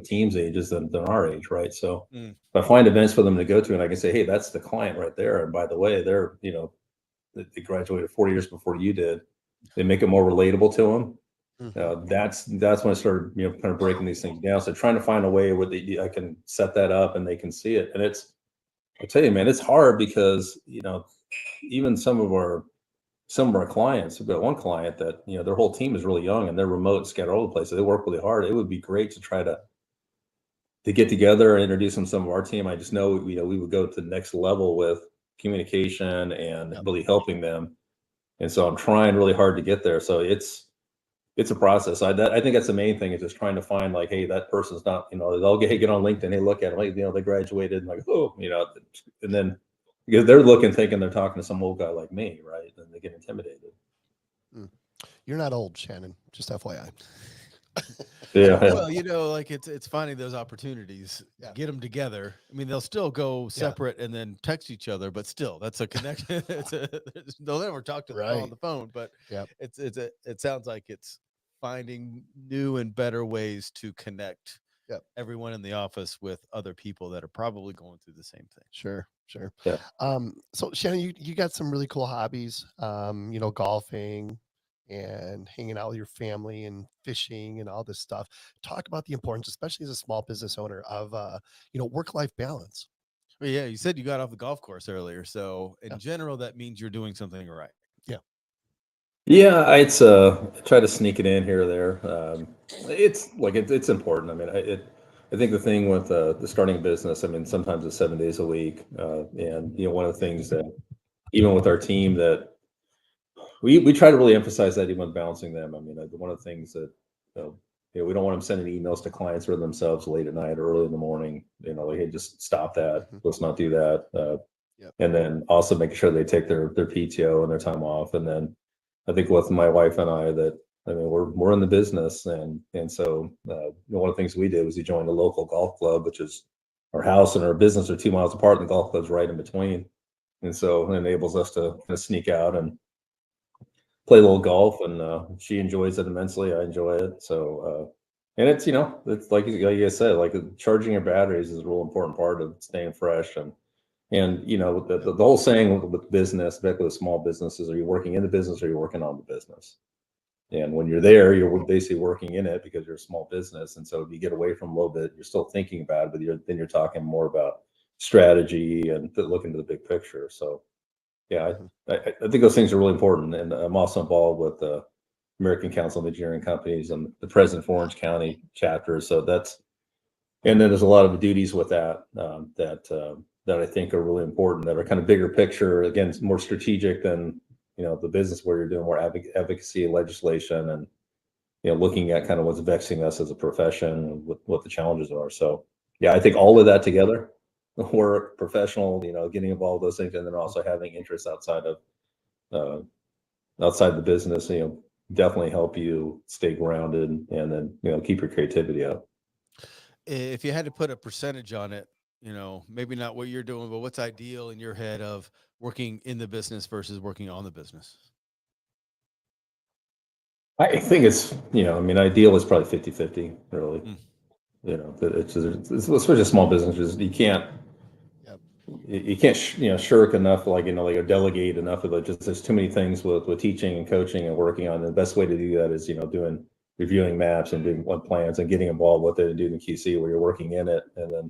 [SPEAKER 4] team's ages than our age, right? So
[SPEAKER 2] Mm.
[SPEAKER 4] if I find events for them to go to, and I can say, hey, that's the client right there. And by the way, they graduated 40 years before you did. They make it more relatable to them. That's when I started, kind of breaking these things down. So trying to find a way where I can set that up and they can see it. And I tell you, man, it's hard because, even some of our clients, we've got one client that, their whole team is really young and they're remote and scattered all over the place. So they work really hard. It would be great to try to get together and introduce them to some of our team. I just know, we would go to the next level with communication and really helping them. And so I'm trying really hard to get there. So it's a process. I think that's the main thing, is just trying to find like, hey, that person's not, they'll get on LinkedIn, hey, look at it, like, they graduated, and like, oh, and then because they're looking, thinking they're talking to some old guy like me, right? And they get intimidated.
[SPEAKER 3] You're not old, Shannon, just FYI.
[SPEAKER 4] Yeah.
[SPEAKER 2] Well, like it's finding those opportunities, get them together. I mean, they'll still go separate and then text each other, but still, that's a connection. They'll never talk to them on the phone, but it sounds like it's finding new and better ways to connect everyone in the office with other people that are probably going through the same thing.
[SPEAKER 3] Sure.
[SPEAKER 4] Yeah.
[SPEAKER 3] So Shannon, you got some really cool hobbies, golfing and hanging out with your family and fishing and all this stuff. Talk about the importance, especially as a small business owner, of work-life balance.
[SPEAKER 2] Well, yeah, you said you got off the golf course earlier, so in general, that means you're doing something right.
[SPEAKER 4] Yeah, I try to sneak it in here or there. It's like it's important. I mean, I think the thing with the starting a business, I mean, sometimes it's 7 days a week, and one of the things that even with our team that we try to really emphasize that, even balancing them. I mean, one of the things that we don't want them sending emails to clients or themselves late at night or early in the morning. Like, hey, just stop that. Let's not do that. And then also making sure they take their PTO and their time off, and then. I think with my wife and I that, I mean, we're in the business, and so one of the things we did was we joined a local golf club, which is our house and our business are 2 miles apart, and the golf club's right in between, and so it enables us to kind of sneak out and play a little golf, and she enjoys it immensely. I enjoy it. So and it's it's like I said, like charging your batteries is a real important part of staying fresh. And the whole saying with business, back with small businesses, are you working in the business or are you working on the business? And when you're there, you're basically working in it because you're a small business. And so if you get away from a little bit, you're still thinking about it, but then you're talking more about strategy and looking to the big picture. So yeah, I think those things are really important. And I'm also involved with the American Council of Engineering Companies and the president for Orange County chapter. So and then there's a lot of duties with that that I think are really important, that are kind of bigger picture. Again, it's more strategic than the business, where you're doing more advocacy, legislation, and looking at kind of what's vexing us as a profession and what the challenges are. So yeah, I think all of that together, work, professional, getting involved with those things, and then also having interests outside of the business, definitely help you stay grounded, and then keep your creativity up.
[SPEAKER 2] If you had to put a percentage on it, maybe not what you're doing, but what's ideal in your head of working in the business versus working on the business?
[SPEAKER 4] I think it's, I mean, ideal is probably 50-50, really. It's especially small businesses. You can't shirk enough, like delegate enough of it. Just there's too many things with teaching and coaching and working on. The best way to do that is reviewing maps and doing plans and getting involved with it and doing the QC where you're working in it, and then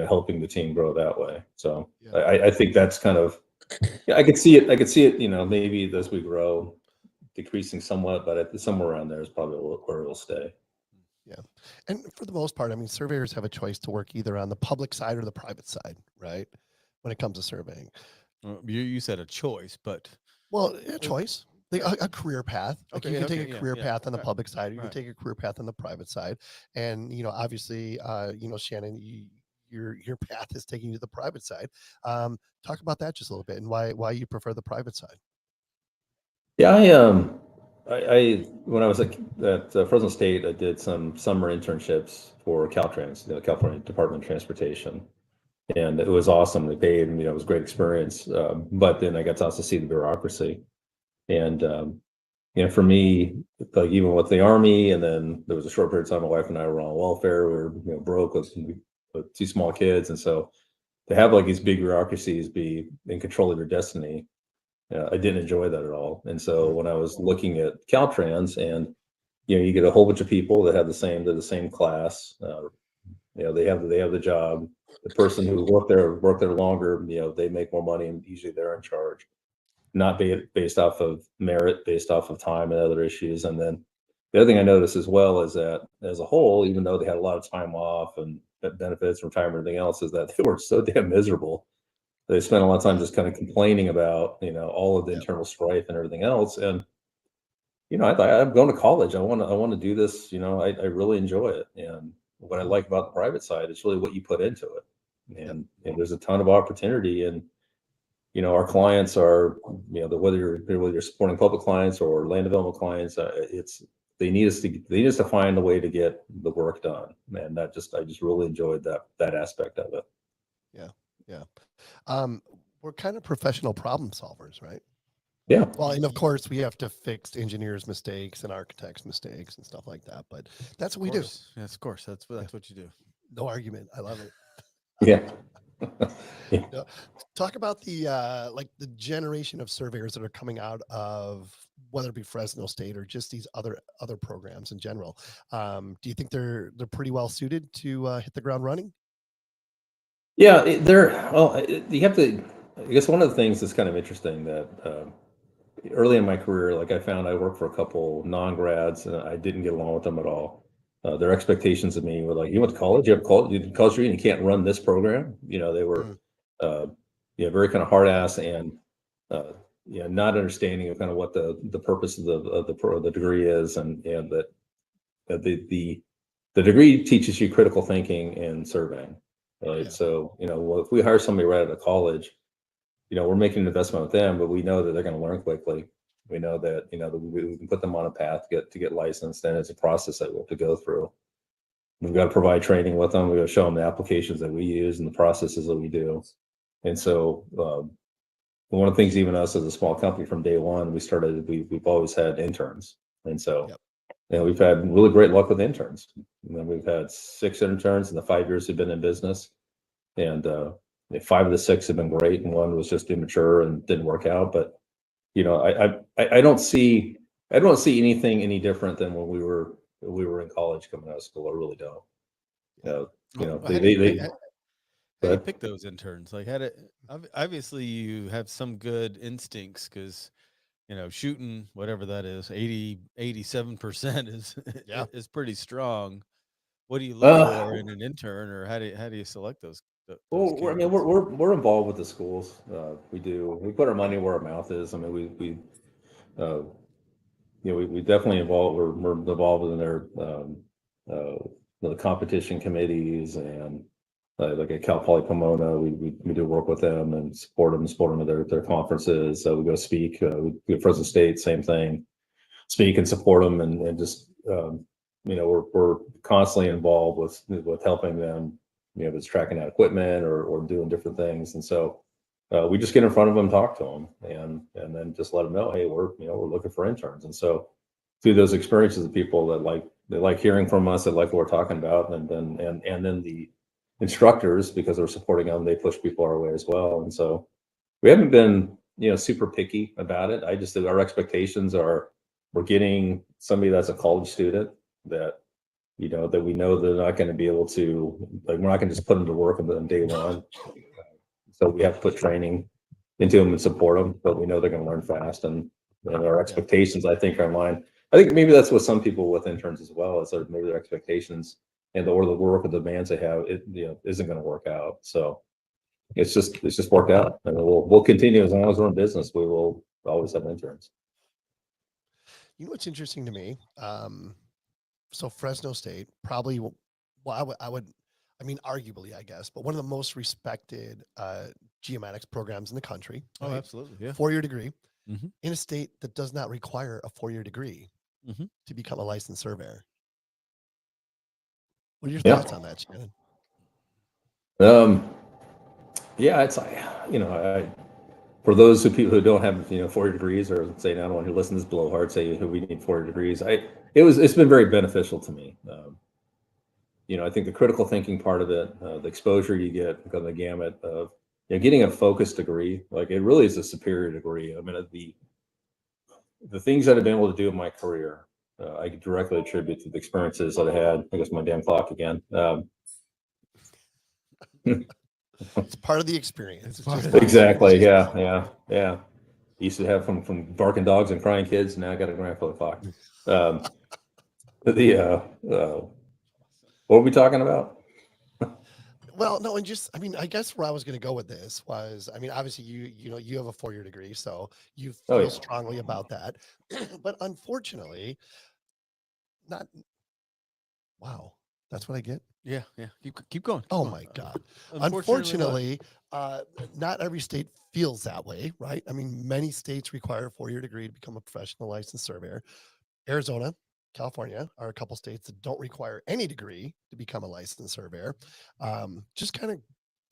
[SPEAKER 4] helping the team grow that way. So I think that's kind of, I could see it, maybe as we grow, decreasing somewhat, but somewhere around there is probably where it'll stay.
[SPEAKER 3] Yeah. And for the most part, I mean, surveyors have a choice to work either on the public side or the private side, right? When it comes to surveying.
[SPEAKER 2] You said a choice, but.
[SPEAKER 3] Well, a choice. A career path. Like you can take a career path on the public side, or you can take a career path on the private side. And, obviously, Shannon, your path is taking you to the private side. Talk about that just a little bit, and why you prefer the private side.
[SPEAKER 4] Yeah, I when I was at Fresno State, I did some summer internships for Caltrans, the California Department of Transportation, and it was awesome. They paid, and it was a great experience. But then I got to also see the bureaucracy, and for me, like even with the Army, and then there was a short period of time my wife and I were on welfare. We were broke with 2 small kids, and so to have like these big bureaucracies be in control of your destiny, I didn't enjoy that at all. And so when I was looking at Caltrans, and you get a whole bunch of people that have they're the same class. They have the job. The person who worked there longer, they make more money, and usually they're in charge, not based off of merit, based off of time and other issues. And then the other thing I noticed as well is that as a whole, even though they had a lot of time off and benefits, retirement, everything else, is that they were so damn miserable. They spent a lot of time just kind of complaining about, all of the internal strife and everything else. And, I thought, I'm going to college. I want to do this. I really enjoy it. And what I like about the private side is really what you put into it. And there's a ton of opportunity. And, our clients are, whether you're supporting public clients or land development clients, they need us to find a way to get the work done. And I just really enjoyed that aspect of it.
[SPEAKER 3] Yeah. We're kind of professional problem solvers, right?
[SPEAKER 4] Yeah.
[SPEAKER 3] Well, and of course we have to fix engineers' mistakes and architects' mistakes and stuff like that. But that's what we do.
[SPEAKER 2] Yes, of course. That's what you do.
[SPEAKER 3] No argument. I love it.
[SPEAKER 4] Yeah.
[SPEAKER 3] Yeah. Talk about the the generation of surveyors that are coming out of whether it be Fresno State or just these other programs in general. Do you think they're pretty well suited to hit the ground running?
[SPEAKER 4] Yeah, you have to. I guess one of the things that's kind of interesting that early in my career, like I found I worked for a couple non-grads, and I didn't get along with them at all. Their expectations of me were like, "You went to college? You have college? You did college degree, and you can't run this program?" They were, very kind of hard ass, and not understanding of kind of what the purpose of the degree is, and that the degree teaches you critical thinking and surveying. Right.
[SPEAKER 3] Yeah.
[SPEAKER 4] So, well, if we hire somebody right out of college, we're making an investment with them, but we know that they're going to learn quickly. We know that, that we can put them on a path to get licensed, and it's a process that we have to go through. We've got to provide training with them. We've got to show them the applications that we use and the processes that we do. And so, one of the things, even us as a small company from day one, we've always had interns. And so, we've had really great luck with interns. We've had 6 interns in the 5 years we've been in business, and 5 of the 6 have been great, and 1 was just immature and didn't work out. But I don't see anything any different than when we were in college coming out of school. I really don't.
[SPEAKER 2] How do you pick those interns? Like, obviously you have some good instincts, because shooting whatever that is, 87% is pretty strong. What do you look for in an intern, or how do you select those?
[SPEAKER 4] Well, we're involved with the schools. We put our money where our mouth is. I mean, we definitely involved. We're involved in their the competition committees, and like at Cal Poly Pomona, we do work with them and support them at their conferences. So we go speak. We go to Fresno State, same thing. Speak and support them, and just we're constantly involved with helping them. If it's tracking out equipment or doing different things, and so we just get in front of them, talk to them, and then just let them know, hey, we're looking for interns. And so through those experiences, the people that like hearing from us, that like what we're talking about, and then the instructors, because they're supporting them, they push people our way as well. And so we haven't been super picky about it. Our expectations are we're getting somebody that's a college student that that we know they're not going to be able to, we're not going to just put them to work on day one. So we have to put training into them and support them, but we know they're going to learn fast, and our expectations, I think, are in line. I think maybe that's what some people with interns as well, is maybe their expectations or the work or the demands they have, isn't going to work out. So it's just worked out, and we'll continue as long as we're in business. We will always have interns.
[SPEAKER 3] What's interesting to me? So Fresno State probably, arguably, I guess, but one of the most respected geomatics programs in the country.
[SPEAKER 2] Oh, absolutely. Yeah.
[SPEAKER 3] 4-year degree
[SPEAKER 2] in
[SPEAKER 3] a state that does not require a 4-year degree to become a licensed surveyor. What are your thoughts on that, Shannon?
[SPEAKER 4] Yeah, it's like, for those people who don't have 4 degrees, or say not one who listens to blowhard say who we need 4 degrees, it's been very beneficial to me. I think the critical thinking part of it, the exposure you get on the gamut of getting a focused degree, like it really is a superior degree. I mean, the things that I've been able to do in my career, I directly attribute to the experiences that I had. I guess my damn clock again.
[SPEAKER 3] It's part of the experience. It's
[SPEAKER 2] part
[SPEAKER 3] just
[SPEAKER 2] of the
[SPEAKER 3] not-
[SPEAKER 4] Exactly.
[SPEAKER 3] it's just-
[SPEAKER 4] Yeah. Used to have from barking dogs and crying kids. Now I got a grandfather clock. What were we talking about?
[SPEAKER 3] Well, no, and just, I mean, I guess where I was going to go with this was, I mean, obviously you have a 4-year degree, so you
[SPEAKER 4] Oh,
[SPEAKER 3] feel
[SPEAKER 4] yeah.
[SPEAKER 3] strongly about that. But unfortunately, not, wow, that's what I get.
[SPEAKER 2] Yeah. Keep going.
[SPEAKER 3] Oh my God.
[SPEAKER 2] Unfortunately,
[SPEAKER 3] Unfortunately, not every state feels that way, right? I mean, many states require a 4-year degree to become a professional licensed surveyor. Arizona, California are a couple states that don't require any degree to become a licensed surveyor. Just kind of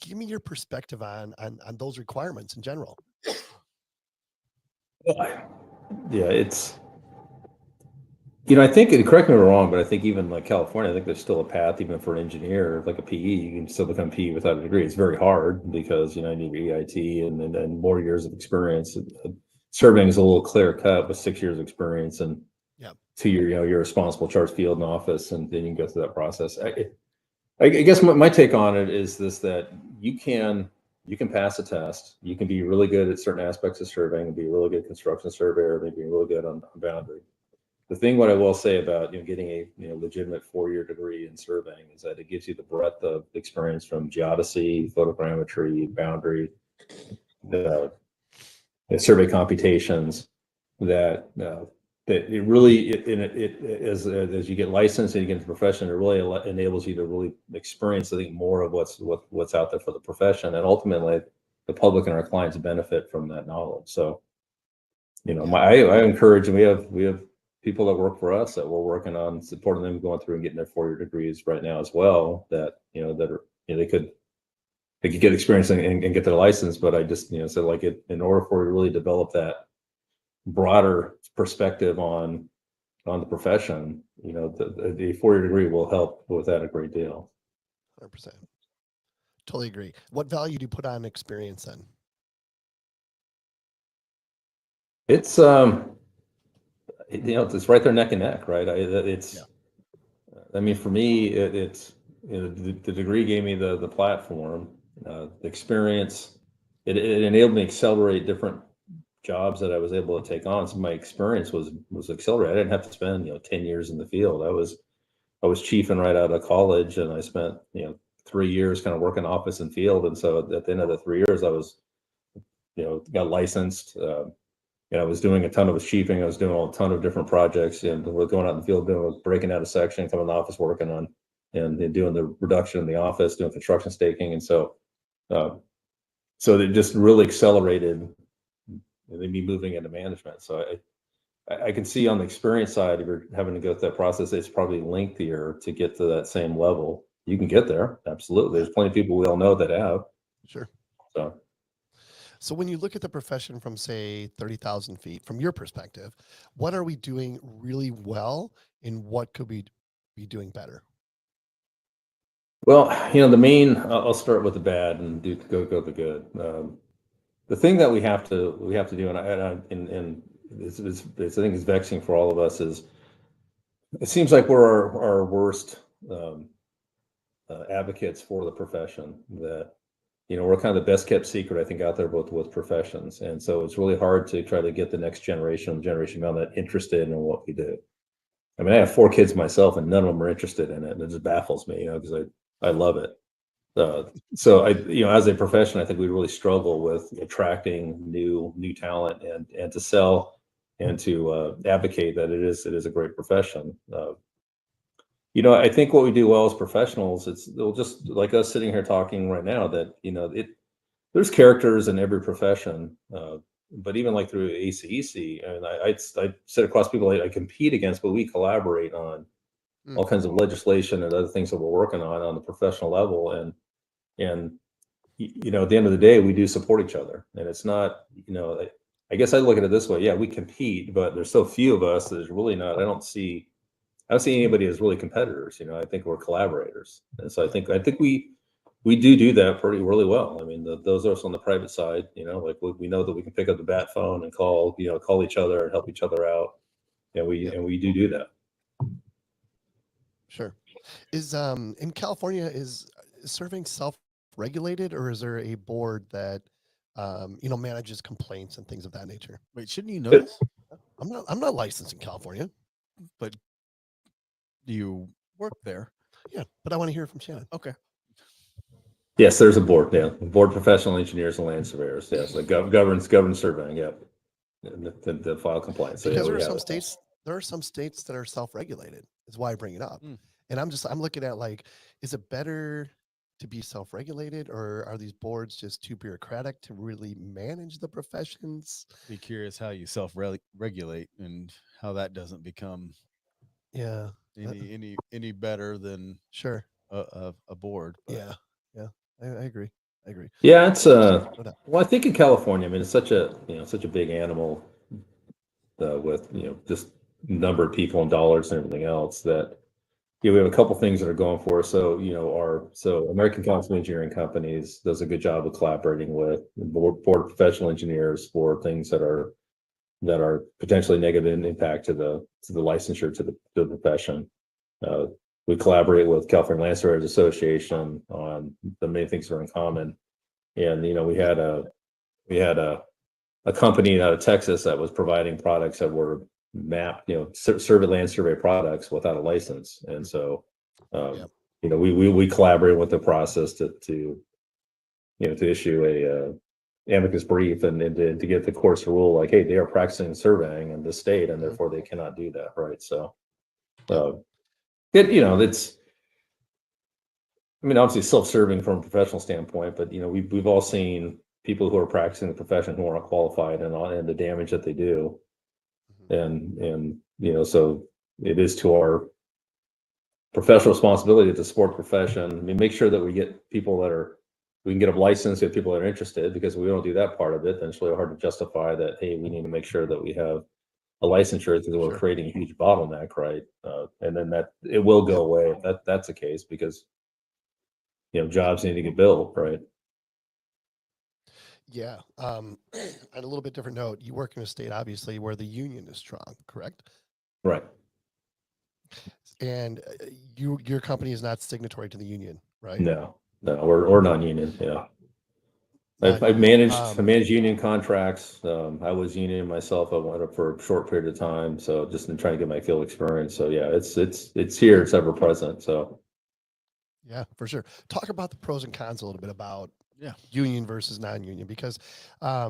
[SPEAKER 3] give me your perspective on those requirements in general.
[SPEAKER 4] Yeah, it's I think, and correct me if I'm wrong, but I think even like California, I think there's still a path even for an engineer, like a PE, you can still become PE without a degree. It's very hard because you need your EIT and more years of experience. Surveying is a little clear cut with 6 years of experience and
[SPEAKER 3] Yeah.
[SPEAKER 4] 2 year, you're responsible charge field and office, and then you can go through that process. I guess my take on it is this: that you can pass a test, you can be really good at certain aspects of surveying, and be a really good construction surveyor, maybe really good on boundary. The thing, what I will say about getting a legitimate 4-year degree in surveying is that it gives you the breadth of experience from geodesy, photogrammetry, boundary, the survey computations that that it really as you get licensed and you get into the profession, it really enables you to really experience, I think, more of what's out there for the profession, and ultimately the public and our clients benefit from that knowledge. So I encourage, and we have people that work for us that we're working on supporting them going through and getting their 4-year degrees right now as well, that that are they could get experience and get their license. But I just said, like, in order for you to really develop that broader perspective on the profession, the 4-year degree will help with that a great deal.
[SPEAKER 3] 100%. Totally agree. What value do you put on experience then?
[SPEAKER 4] It's it's right there neck and neck, right? I mean, for me, it's the degree gave me the platform, the experience. It enabled me to accelerate different jobs that I was able to take on. So my experience was accelerated. I didn't have to spend 10 years in the field. I was chiefing right out of college, and I spent 3 years kind of working office and field. And so at the end of the 3 years, I was got licensed. I was doing a ton of chiefing. I was doing a ton of different projects, and we're going out in the field, breaking out a section, coming to the office, working on and doing the reduction in the office, doing construction staking. And so it just really accelerated me moving into management. So I can see on the experience side, if you're having to go through that process, it's probably lengthier to get to that same level. You can get there, absolutely. There's plenty of people we all know that have.
[SPEAKER 3] Sure.
[SPEAKER 4] So
[SPEAKER 3] when you look at the profession from, say, 30,000 feet, from your perspective, what are we doing really well, and what could we be doing better?
[SPEAKER 4] Well, the main. I'll start with the bad and go the good. The thing that we have to do, and it's I think it's vexing for all of us, is it seems like we're our worst advocates for the profession. That we're kind of the best kept secret, I think, out there with professions, and so it's really hard to try to get the next generation beyond that interested in what we do. I mean, I have 4 kids myself, and none of them are interested in it, and it just baffles me, because I love it. So as a profession, I think we really struggle with attracting new talent and to sell and to advocate that it is a great profession. I think what we do well as professionals, it'll just like us sitting here talking right now, that there's characters in every profession, but even like through ACEC, and I sit across people I compete against, but we collaborate on all kinds of legislation and other things that we're working on the professional level, and you know, at the end of the day, we do support each other, and it's not, you know, I guess I look at it this way. Yeah, we compete, but there's so few of us that there's really not. I don't see anybody as really competitors. You know, I think we're collaborators, and so I think we do that really well. I mean, those of us on the private side, you know, like we know that we can pick up the bat phone and call each other and help each other out, and we do that.
[SPEAKER 3] Sure. Is in California, is serving self-regulated, or is there a board that manages complaints and things of that nature?
[SPEAKER 2] Wait, shouldn't you know this?
[SPEAKER 3] I'm not licensed in California.
[SPEAKER 2] But you work there.
[SPEAKER 3] Yeah, but I want to hear from Shannon.
[SPEAKER 2] Okay.
[SPEAKER 4] Yes, there's a board. Yeah, board of professional engineers and land surveyors. Yes, that governs surveying. Yep, the file compliance. So,
[SPEAKER 3] Because
[SPEAKER 4] yeah,
[SPEAKER 3] there are some states that are self-regulated. Is why I bring it up.
[SPEAKER 2] Mm.
[SPEAKER 3] And I'm looking at, like, is it better to be self-regulated, or are these boards just too bureaucratic to really manage the professions?
[SPEAKER 2] Be curious how you self-regulate and how that doesn't become
[SPEAKER 3] Yeah.
[SPEAKER 2] any better than
[SPEAKER 3] Sure.
[SPEAKER 2] a board. But
[SPEAKER 3] Yeah. I agree.
[SPEAKER 4] Yeah, it's
[SPEAKER 3] No doubt.
[SPEAKER 4] well, I think in California, I mean, it's such a big animal with just number of people and dollars and everything else that we have a couple things that are going for us. So American Council of Engineering Companies does a good job of collaborating with the board of professional engineers for things that are potentially negative in impact to the licensure to the profession. We collaborate with California Land Surveyors Association on the many things that are in common. And we had a company out of Texas that was providing products that were mapped, survey land survey products without a license. And so we collaborate with the process to issue a amicus brief and to get the courts to rule like, hey, they are practicing surveying in the state and therefore they cannot do that, right? So it's, I mean, obviously self-serving from a professional standpoint, but we've all seen people who are practicing the profession who aren't qualified and the damage that they do. And so it is to our professional responsibility to support the profession. I mean, make sure that we get people we can get them licensed, get people that are interested, because if we don't do that part of it, then it's really hard to justify that, hey, we need to make sure that we have a licensure because we're creating a huge bottleneck, right? And then that it will go away if that's the case, because jobs need to get built, right?
[SPEAKER 3] Yeah. On a little bit different note, you work in a state, obviously, where the union is strong, correct?
[SPEAKER 4] Right.
[SPEAKER 3] And your company is not signatory to the union, right?
[SPEAKER 4] No, we're non-union. Yeah. I've managed union contracts. I was union myself. I went up for a short period of time, so just in trying to get my field experience. So yeah, it's here, it's ever present. So
[SPEAKER 3] yeah, for sure. Talk about the pros and cons a little bit about union versus non-union, because I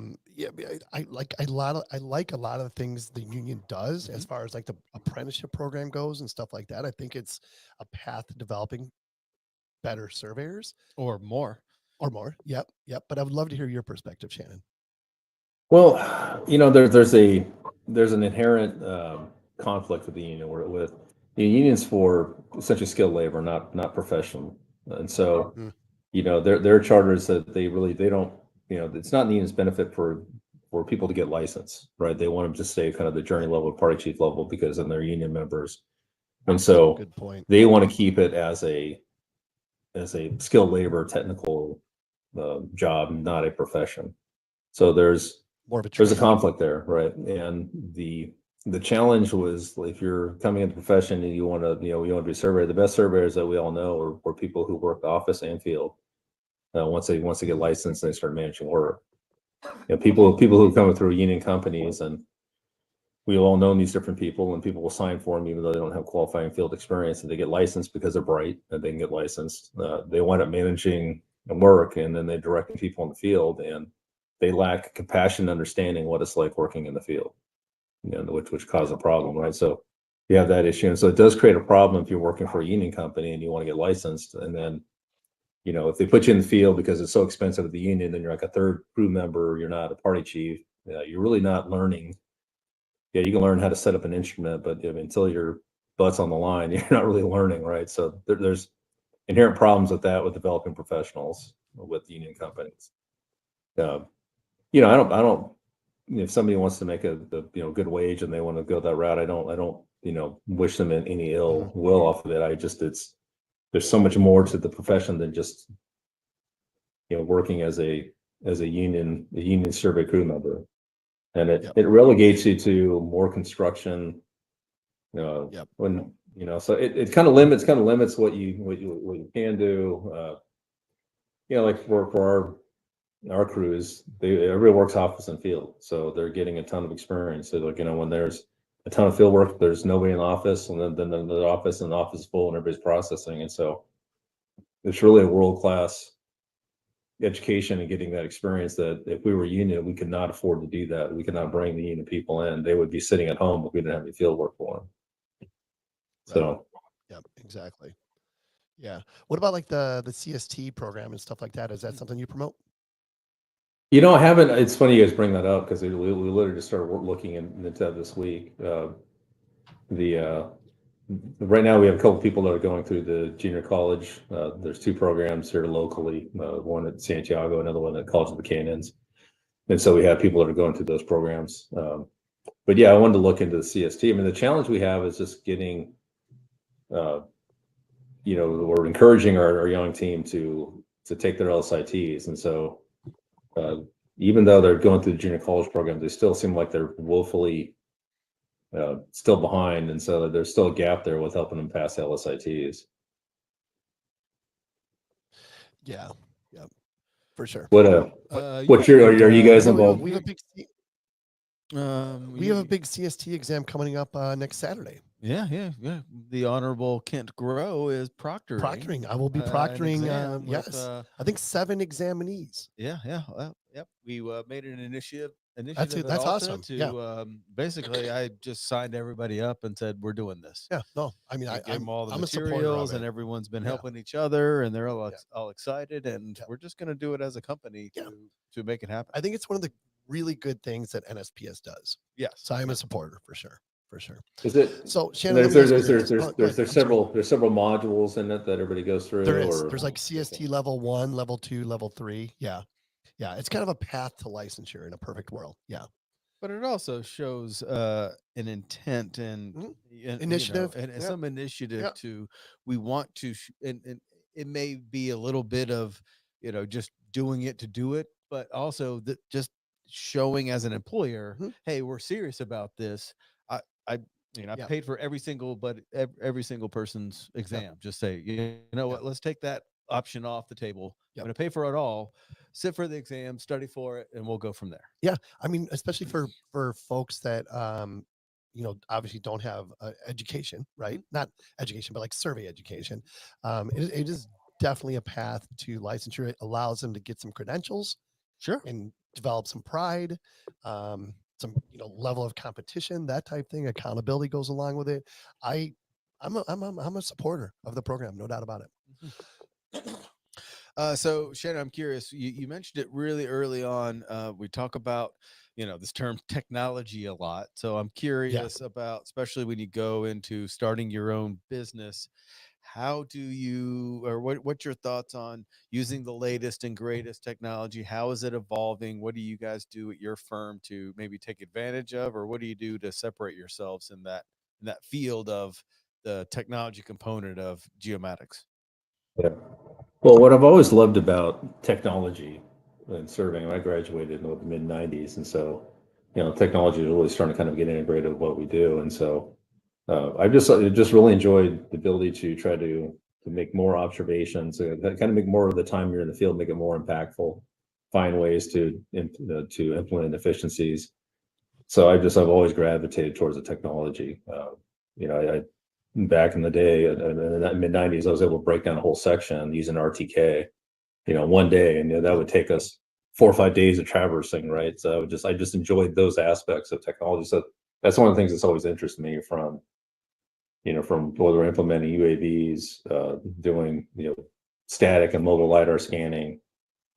[SPEAKER 3] like a lot of the things the union does as far as like the apprenticeship program goes and stuff like that. I think it's a path to developing better surveyors
[SPEAKER 2] or more.
[SPEAKER 3] Yep. But I would love to hear your perspective, Shannon.
[SPEAKER 4] Well, there's an inherent conflict with the union, with the unions for essentially skilled labor, not professional, and so their charters that they don't, it's not in the union's benefit for people to get licensed, right? They want them to stay kind of the journey level, party chief level, because then they're union members, and so
[SPEAKER 3] good point.
[SPEAKER 4] They want to keep it as a skilled labor technical job, not a profession. So there's a conflict there, right? And the challenge was, if you're coming into the profession and you want to be a surveyor, the best surveyors that we all know are people who work office and field. Once they get licensed, they start managing work. People who come through union companies, and we all know these different people, and people will sign for them even though they don't have qualifying field experience, and they get licensed because they're bright and they can get licensed. They wind up managing work, and then they direct people in the field, and they lack compassion and understanding what it's like working in the field, which causes a problem, right? So you have that issue, and so it does create a problem if you're working for a union company and you want to get licensed, and then if they put you in the field because it's so expensive at the union, then you're like a third crew member, you're not a party chief, you're really not learning. Yeah, you can learn how to set up an instrument, but until your butt's on the line, you're not really learning, right? So there's inherent problems with that, with developing professionals. with union companies. You know, I don't. If somebody wants to make a good wage and they want to go that route, I don't wish them any ill will off of it. There's so much more to the profession than just working as a union survey crew member, and it relegates you to more construction. When so it kind of limits what you can do. Like for our crews, everybody works office and field, so they're getting a ton of experience. So when there's a ton of field work, there's nobody in the office, and then the office is full and everybody's processing, and so it's really a world-class education and getting that experience that if we were union, we could not afford to do that. We could not bring the union people in. They would be sitting at home if we didn't have any field work for them. So
[SPEAKER 3] yeah, exactly. Yeah. What about like the CST program and stuff like that? Is that something you promote?
[SPEAKER 4] I haven't. It's funny you guys bring that up because we literally just started looking into that this week. Right now we have a couple of people that are going through the junior college. There's 2 programs here locally, one at Santiago, another one at College of the Canyons. And so we have people that are going through those programs. But yeah, I wanted to look into the CST. I mean, the challenge we have is just getting, we're encouraging our young team to take their LSITs. And so even though they're going through the junior college program, they still seem like they're woefully still behind, and so there's still a gap there with helping them pass LSITs.
[SPEAKER 3] Yeah, for sure.
[SPEAKER 4] What's your are you guys involved?
[SPEAKER 3] We have a big CST exam coming up next Saturday.
[SPEAKER 2] Yeah. The Honorable Kent Grow is proctoring.
[SPEAKER 3] I will be proctoring.
[SPEAKER 2] With,
[SPEAKER 3] I think 7 examinees.
[SPEAKER 2] Yeah. Yep. We made an initiative.
[SPEAKER 3] That's awesome.
[SPEAKER 2] Basically, I just signed everybody up and said we're doing this.
[SPEAKER 3] Yeah. No, I mean,
[SPEAKER 2] I gave them all the
[SPEAKER 3] I'm
[SPEAKER 2] materials, and everyone's been helping each other, and they're all excited, and we're just going to do it as a company to make it happen.
[SPEAKER 3] I think it's one of the really good things that NSPS does.
[SPEAKER 2] Yes.
[SPEAKER 3] So I am a supporter for sure.
[SPEAKER 4] Is it
[SPEAKER 3] so? Shannon,
[SPEAKER 4] there's several modules in it that everybody goes through.
[SPEAKER 3] There's like CST level 1, level 2, level 3. Yeah. It's kind of a path to licensure in a perfect world. Yeah.
[SPEAKER 2] But it also shows an intent and
[SPEAKER 3] initiative
[SPEAKER 2] and some initiative to we want to and it may be a little bit of just doing it to do it, but also just showing as an employer, hey, we're serious about this. I paid for every single person's exam. Just say, what, let's take that option off the table. I'm going to pay for it all, sit for the exam, study for it, and we'll go from there. Yeah.
[SPEAKER 3] I mean, especially for folks that, obviously don't have education, right? Not education, but like survey education. It is definitely a path to licensure. It allows them to get some credentials.
[SPEAKER 2] Sure.
[SPEAKER 3] And develop some pride, some level of competition, that type thing. Accountability goes along with it. I'm a supporter of the program, no doubt about it.
[SPEAKER 2] So Shannon, I'm curious. You mentioned it really early on. We talk about this term technology a lot. So I'm curious about, especially when you go into starting your own business. How do you, or what's your thoughts on using the latest and greatest technology? How is it evolving? What do you guys do at your firm to maybe take advantage of, or what do you do to separate yourselves in that field of the technology component of geomatics?
[SPEAKER 4] Yeah. Well, what I've always loved about technology and surveying, I graduated in the mid 90s. And so, technology is really starting to kind of get integrated with what we do. And so, I just really enjoyed the ability to try to make more observations, kind of make more of the time you're in the field, make it more impactful, find ways to implement efficiencies. So I've always gravitated towards the technology. I back in the day, in the mid 90s, I was able to break down a whole section using RTK, one day, and that would take us 4 or 5 days of traversing, right? So I just enjoyed those aspects of technology. So that's one of the things that's always interested me from whether we're implementing UAVs, doing static and mobile LiDAR scanning,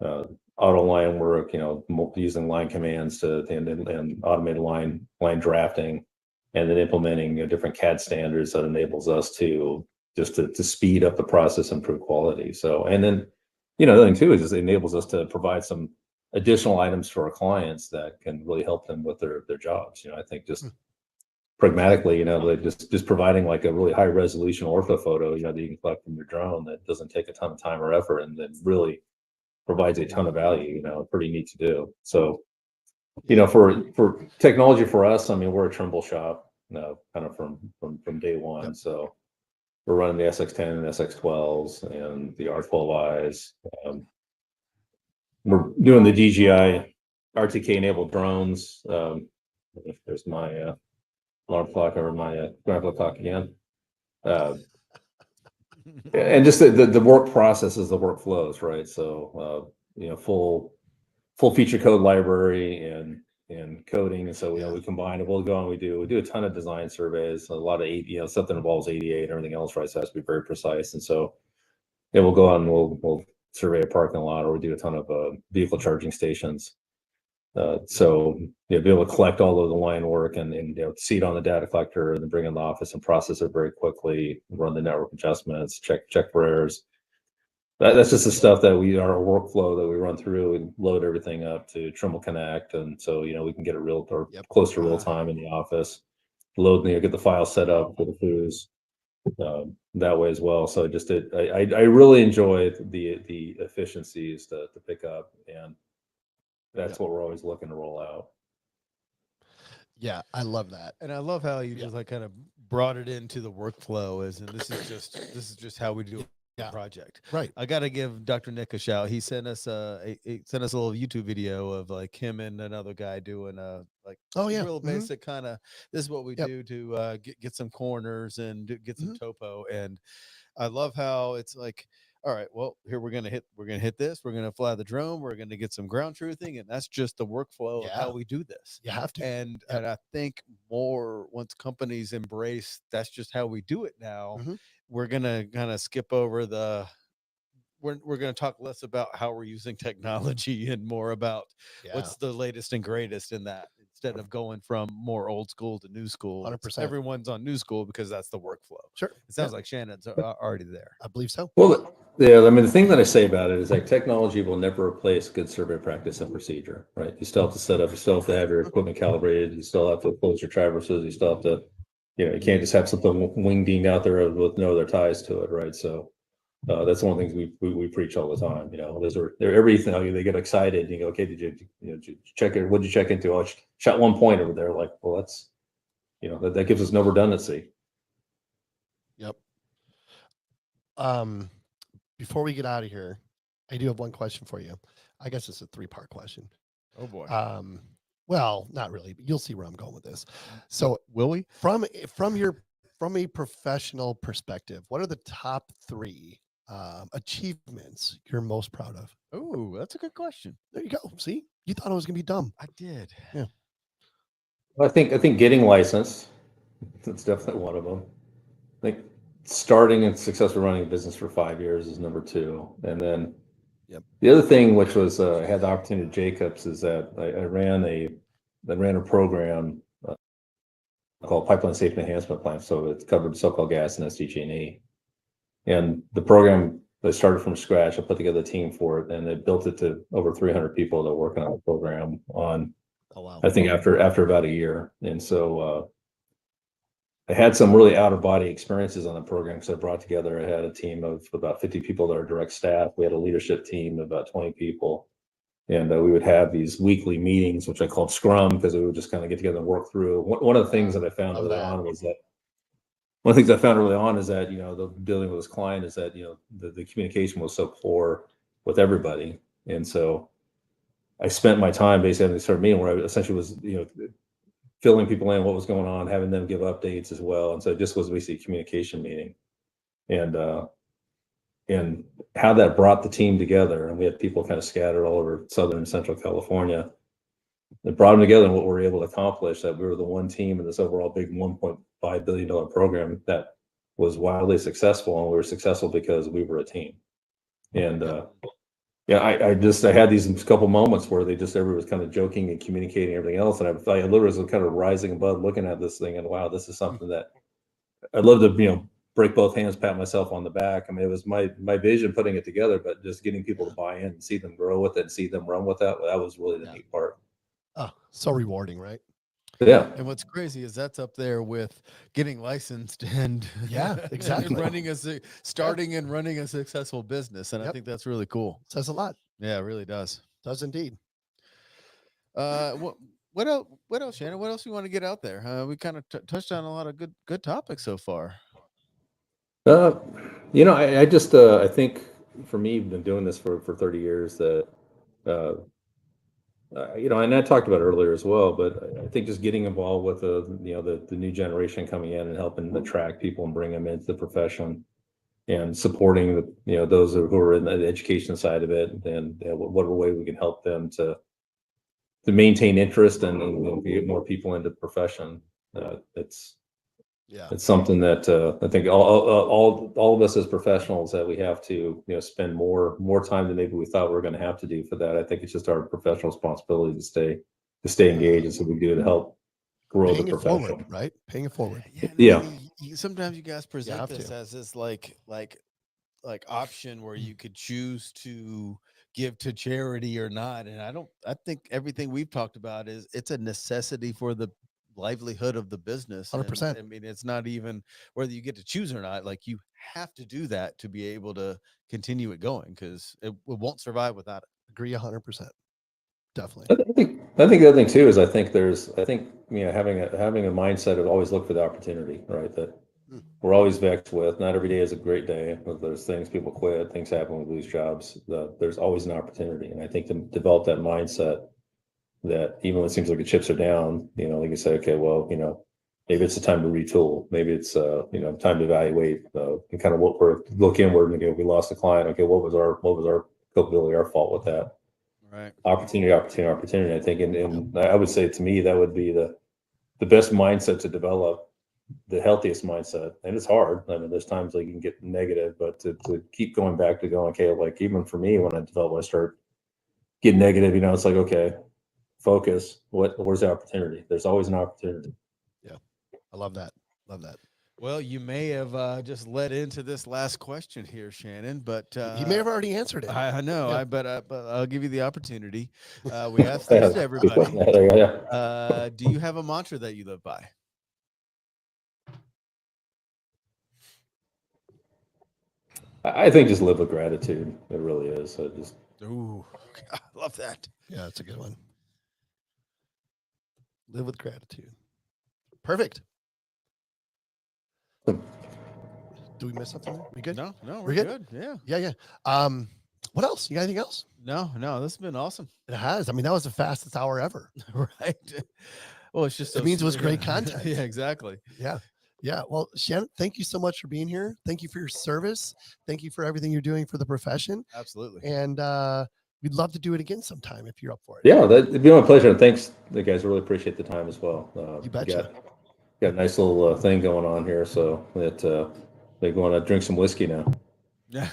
[SPEAKER 4] auto line work, using line commands and automated line drafting, and then implementing different CAD standards that enables us to speed up the process, improve quality. So, and then you know, the thing too is it enables us to provide some additional items for our clients that can really help them with their jobs. You know, I think just pragmatically, you know, like just providing like a really high resolution ortho photo, you know, that you can collect from your drone that doesn't take a ton of time or effort and then really provides a ton of value, you know, pretty neat to do. So, you know, for technology for us, I mean, we're a Trimble shop, you know, kind of from day one.
[SPEAKER 3] Yep.
[SPEAKER 4] So we're running the SX10 and SX12s and the R12Is. We're doing the DJI RTK enabled drones. There's my alarm clock or my graphic clock again. And just the work processes, the workflows, right? So you know, full feature code library and coding, and so you know, we combine it. We'll go and we do a ton of design surveys, a lot of something involves ADA and everything else, right? So it has to be very precise, and so yeah, we'll go on, we'll survey a parking lot, or we do a ton of vehicle charging stations. So be able to collect all of the line work and you know, see it on the data collector and then bring it in the office and process it very quickly, run the network adjustments, check for errors. That's just the stuff that our workflow that we run through and load everything up to Trimble Connect. And so, you know, we can get it close to real time in the office, load, you know, get the file set up for the crews that way as well. So I really enjoy the efficiencies to pick up, and that's what we're always looking to roll out.
[SPEAKER 3] Yeah, I love that.
[SPEAKER 2] And I love how you just like kind of brought it into the workflow and this is just how we do a project.
[SPEAKER 3] Right.
[SPEAKER 2] I got to give Dr. Nick a shout. He sent us he sent us a little YouTube video of like him and another guy doing real basic kind of, this is what we do to get some corners and get some topo. And I love how it's like, all right, well, here we're gonna hit this, we're gonna fly the drone, we're gonna get some ground truthing, and that's just the workflow of how we do this.
[SPEAKER 3] You have to.
[SPEAKER 2] And I think once companies embrace that's just how we do it now, we're gonna kind of skip over we're going to talk less about how we're using technology and more about what's the latest and greatest in that, instead of going from more old school to new school.
[SPEAKER 3] 100%.
[SPEAKER 2] Everyone's on new school because that's the workflow.
[SPEAKER 3] Sure.
[SPEAKER 2] It sounds like Shannon's already there.
[SPEAKER 3] I believe so.
[SPEAKER 4] Well, yeah, I mean, the thing that I say about it is like technology will never replace good survey practice and procedure, right? You still have to set up, you still have to have your equipment calibrated, you still have to close your traverses, you still have to, you know, you can't just have something wingding out there with no other ties to it, right? So that's one of the things we preach all the time. You know, they're everything. They get excited. And you go, okay, did you check it? What did you check into? Oh, I shot 1 point over there. Like, well, that's, you know, that gives us no redundancy.
[SPEAKER 3] Yep. Before we get out of here, I do have one question for you. I guess it's a 3-part question.
[SPEAKER 2] Oh boy.
[SPEAKER 3] Well, not really, but you'll see where I'm going with this. So,
[SPEAKER 2] will we?
[SPEAKER 3] From a professional perspective, what are the top 3 achievements you're most proud of?
[SPEAKER 2] Oh, that's a good question.
[SPEAKER 3] There you go. See, you thought it was gonna be dumb.
[SPEAKER 2] I did.
[SPEAKER 3] Yeah.
[SPEAKER 4] Well, I think getting licensed, that's definitely one of them. I think starting and successfully running a business for 5 years is number 2. And then the other thing, which was I had the opportunity at Jacobs, is that I ran a program called Pipeline Safety Enhancement Plan. So it covered so-called gas and SDG&E. And the program, I started from scratch. I put together a team for it, and they built it to over 300 people that are working on the program I think after about a year. And so I had some really out-of-body experiences on the program because I brought together, I had a team of about 50 people that are direct staff. We had a leadership team of about 20 people. And we would have these weekly meetings, which I called Scrum, because we would just kind of get together and work through. One of the things that I found early on was that, you know, dealing with this client is that, you know, the communication was so poor with everybody. And so I spent my time basically having to start a meeting where I essentially was, you know, filling people in what was going on, having them give updates as well. And so it just was basically a communication meeting. And how that brought the team together, and we had people kind of scattered all over Southern and Central California. It brought them together, and what we were able to accomplish, that we were the one team in this overall big $1.5 billion program that was wildly successful, and we were successful because we were a team. And I had these couple moments where everybody was kind of joking and communicating everything else, and I literally was kind of rising above, looking at this thing, and wow, this is something that I'd love to, you know, break both hands, pat myself on the back. I mean, it was my vision putting it together, but just getting people to buy in and see them grow with it and see them run with that. That was really the neat part.
[SPEAKER 3] Oh, so rewarding, right?
[SPEAKER 4] Yeah.
[SPEAKER 2] And what's crazy is that's up there with getting licensed and
[SPEAKER 3] exactly.
[SPEAKER 2] and starting and running a successful business. And I think that's really cool.
[SPEAKER 3] Says a lot.
[SPEAKER 2] Yeah, it really does.
[SPEAKER 3] Does indeed.
[SPEAKER 2] What else, Shannon? What else you want to get out there? We kind of touched on a lot of good topics so far.
[SPEAKER 4] I just I think for me, I've been doing this for 30 years that and I talked about it earlier as well, but I think just getting involved with the new generation coming in and helping attract people and bring them into the profession and supporting those who are in the education side of it, and what way we can help them to maintain interest and get more people into the profession. It's something that I think all of us as professionals that we have to spend more time than maybe we thought we were going to have to do for that. I think it's just our professional responsibility to stay engaged, and so we do to help grow the profession.
[SPEAKER 3] Forward, right? Paying it forward.
[SPEAKER 2] Yeah. Sometimes you guys present this as this like option where you could choose to give to charity or not, and I think everything we've talked about it's a necessity for the livelihood of the business.
[SPEAKER 3] 100%.
[SPEAKER 2] I mean, it's not even whether you get to choose or not. Like, you have to do that to be able to continue it going, because it won't survive without it.
[SPEAKER 3] Agree 100%. Definitely.
[SPEAKER 4] I think the other thing too is I think having a mindset of always look for the opportunity, right? That we're always vexed with. Not every day is a great day. There's things, people quit, things happen, we lose jobs. There's always an opportunity, and I think to develop that mindset that even when it seems like the chips are down, like you say, okay, well, maybe it's the time to retool. Maybe it's time to evaluate and kind of look inward and we lost a client. Okay, what was our culpability, our fault with that?
[SPEAKER 2] Right.
[SPEAKER 4] Opportunity. I think, and I would say to me that would be the best mindset to develop, the healthiest mindset. And it's hard. I mean, there's times like you can get negative, but to keep going back to going, okay, like even for me, when I start getting negative, it's like, okay, focus. Where's the opportunity? There's always an opportunity.
[SPEAKER 3] Yeah. I love that.
[SPEAKER 2] Well, you may have just led into this last question here, Shannon, but
[SPEAKER 3] he may have already answered it.
[SPEAKER 2] I know, yeah. But I'll give you the opportunity. We have thanks to everybody. Do you have a mantra that you live by?
[SPEAKER 4] I think just live with gratitude. It really is.
[SPEAKER 2] Ooh, I love that.
[SPEAKER 3] Yeah, that's a good one. Live with gratitude. Perfect. Do we miss something there? We good?
[SPEAKER 2] No, we're good.
[SPEAKER 3] Yeah. What else? You got anything else?
[SPEAKER 2] No, this has been awesome.
[SPEAKER 3] It has. I mean, that was the fastest hour ever.
[SPEAKER 2] Right. Well, it's just
[SPEAKER 3] it means it was great content.
[SPEAKER 2] Yeah, exactly.
[SPEAKER 3] Yeah. Well, Shannon, thank you so much for being here. Thank you for your service. Thank you for everything you're doing for the profession.
[SPEAKER 2] Absolutely.
[SPEAKER 3] And we'd love to do it again sometime if you're up for it.
[SPEAKER 4] Yeah, that'd be my pleasure. And thanks, guys. Really appreciate the time as well.
[SPEAKER 3] You betcha.
[SPEAKER 4] Got a nice little thing going on here, so that they want to drink some whiskey now.
[SPEAKER 2] Yeah.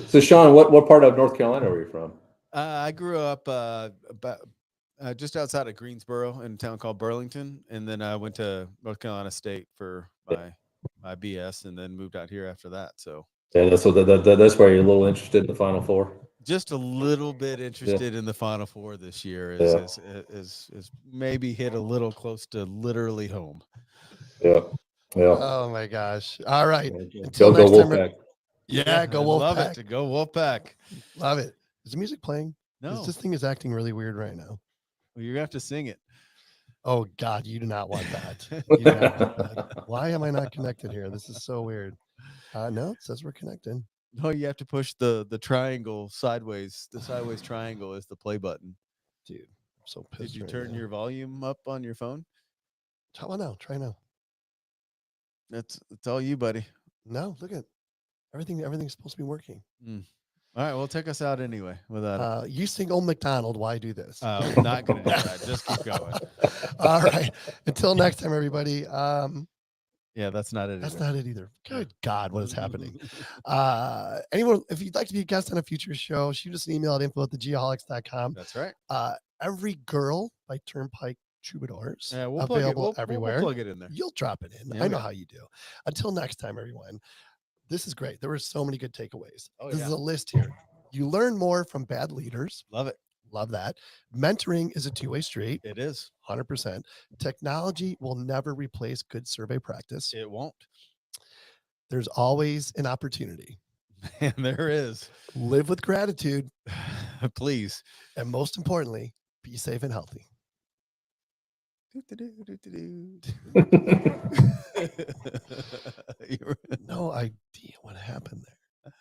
[SPEAKER 4] So Sean, what part of North Carolina were you from?
[SPEAKER 2] I grew up just outside of Greensboro in a town called Burlington, and then I went to North Carolina State for my BS, and then moved out here after that. So
[SPEAKER 4] yeah, that's why you're a little interested in the Final Four.
[SPEAKER 2] Just a little bit interested in the Final Four this year. Is maybe hit a little close to literally home.
[SPEAKER 4] Yeah.
[SPEAKER 3] Oh my gosh! All right.
[SPEAKER 4] Until next time. Wolfpack.
[SPEAKER 3] Yeah, go Wolfpack.
[SPEAKER 2] Love it. To go Wolfpack.
[SPEAKER 3] Love it. Is the music playing?
[SPEAKER 2] No.
[SPEAKER 3] This thing is acting really weird right now.
[SPEAKER 2] Well, you're gonna have to sing it.
[SPEAKER 3] Oh God, you do not want that. You do not want that. Why am I not connected here? This is so weird. No, it says we're connected.
[SPEAKER 2] No, you have to push the triangle sideways. The sideways triangle is the play button.
[SPEAKER 3] Dude, I'm so pissed.
[SPEAKER 2] Did you turn your volume up on your phone?
[SPEAKER 3] Try now. Try now.
[SPEAKER 2] It's all you, buddy.
[SPEAKER 3] No, look at everything's supposed to be working.
[SPEAKER 2] All right, well, take us out anyway without it.
[SPEAKER 3] You sing Old MacDonald, why do this?
[SPEAKER 2] I'm not gonna do that. Just keep going.
[SPEAKER 3] All right. Until next time, everybody.
[SPEAKER 2] Yeah, that's not it.
[SPEAKER 3] That's not it either. Good God, what is happening? Anyone, if you'd like to be a guest on a future show, shoot us an email at info@thegeoholics.com.
[SPEAKER 2] That's right.
[SPEAKER 3] Every Girl by Turnpike Troubadours.
[SPEAKER 2] Yeah, we'll plug it.
[SPEAKER 3] Available
[SPEAKER 2] We'll
[SPEAKER 3] everywhere.
[SPEAKER 2] plug it in there.
[SPEAKER 3] You'll drop it in.
[SPEAKER 2] Yeah,
[SPEAKER 3] I
[SPEAKER 2] we
[SPEAKER 3] know
[SPEAKER 2] got-
[SPEAKER 3] how you do. Until next time, everyone. This is great. There were so many good takeaways.
[SPEAKER 2] Oh,
[SPEAKER 3] This
[SPEAKER 2] yeah.
[SPEAKER 3] is a list here. You learn more from bad leaders.
[SPEAKER 2] Love it.
[SPEAKER 3] Love that. Mentoring is a two-way street.
[SPEAKER 2] It is.
[SPEAKER 3] 100%. Technology will never replace good survey practice.
[SPEAKER 2] It won't.
[SPEAKER 3] There's always an opportunity.
[SPEAKER 2] And there is.
[SPEAKER 3] Live with gratitude.
[SPEAKER 2] Please.
[SPEAKER 3] And most importantly, be safe and healthy. No idea what happened there.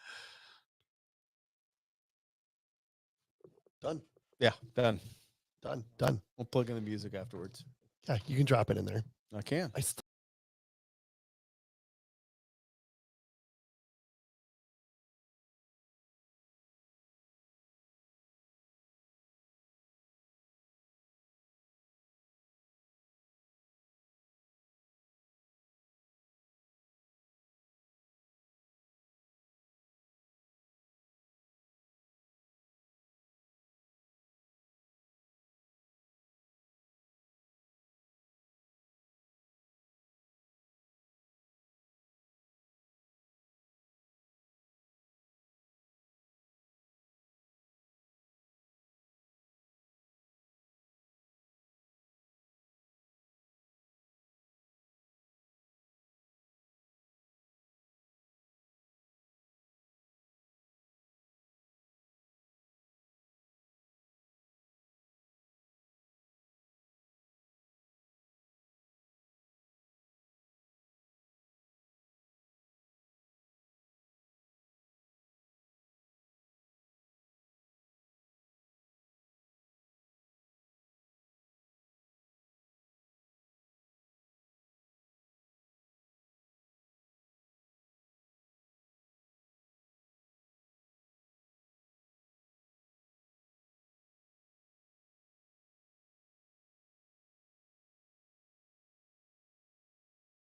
[SPEAKER 3] Done.
[SPEAKER 2] Yeah, done.
[SPEAKER 3] Done.
[SPEAKER 2] We'll plug in the music afterwards.
[SPEAKER 3] Yeah, you can drop it in there.
[SPEAKER 2] I can.
[SPEAKER 3] I still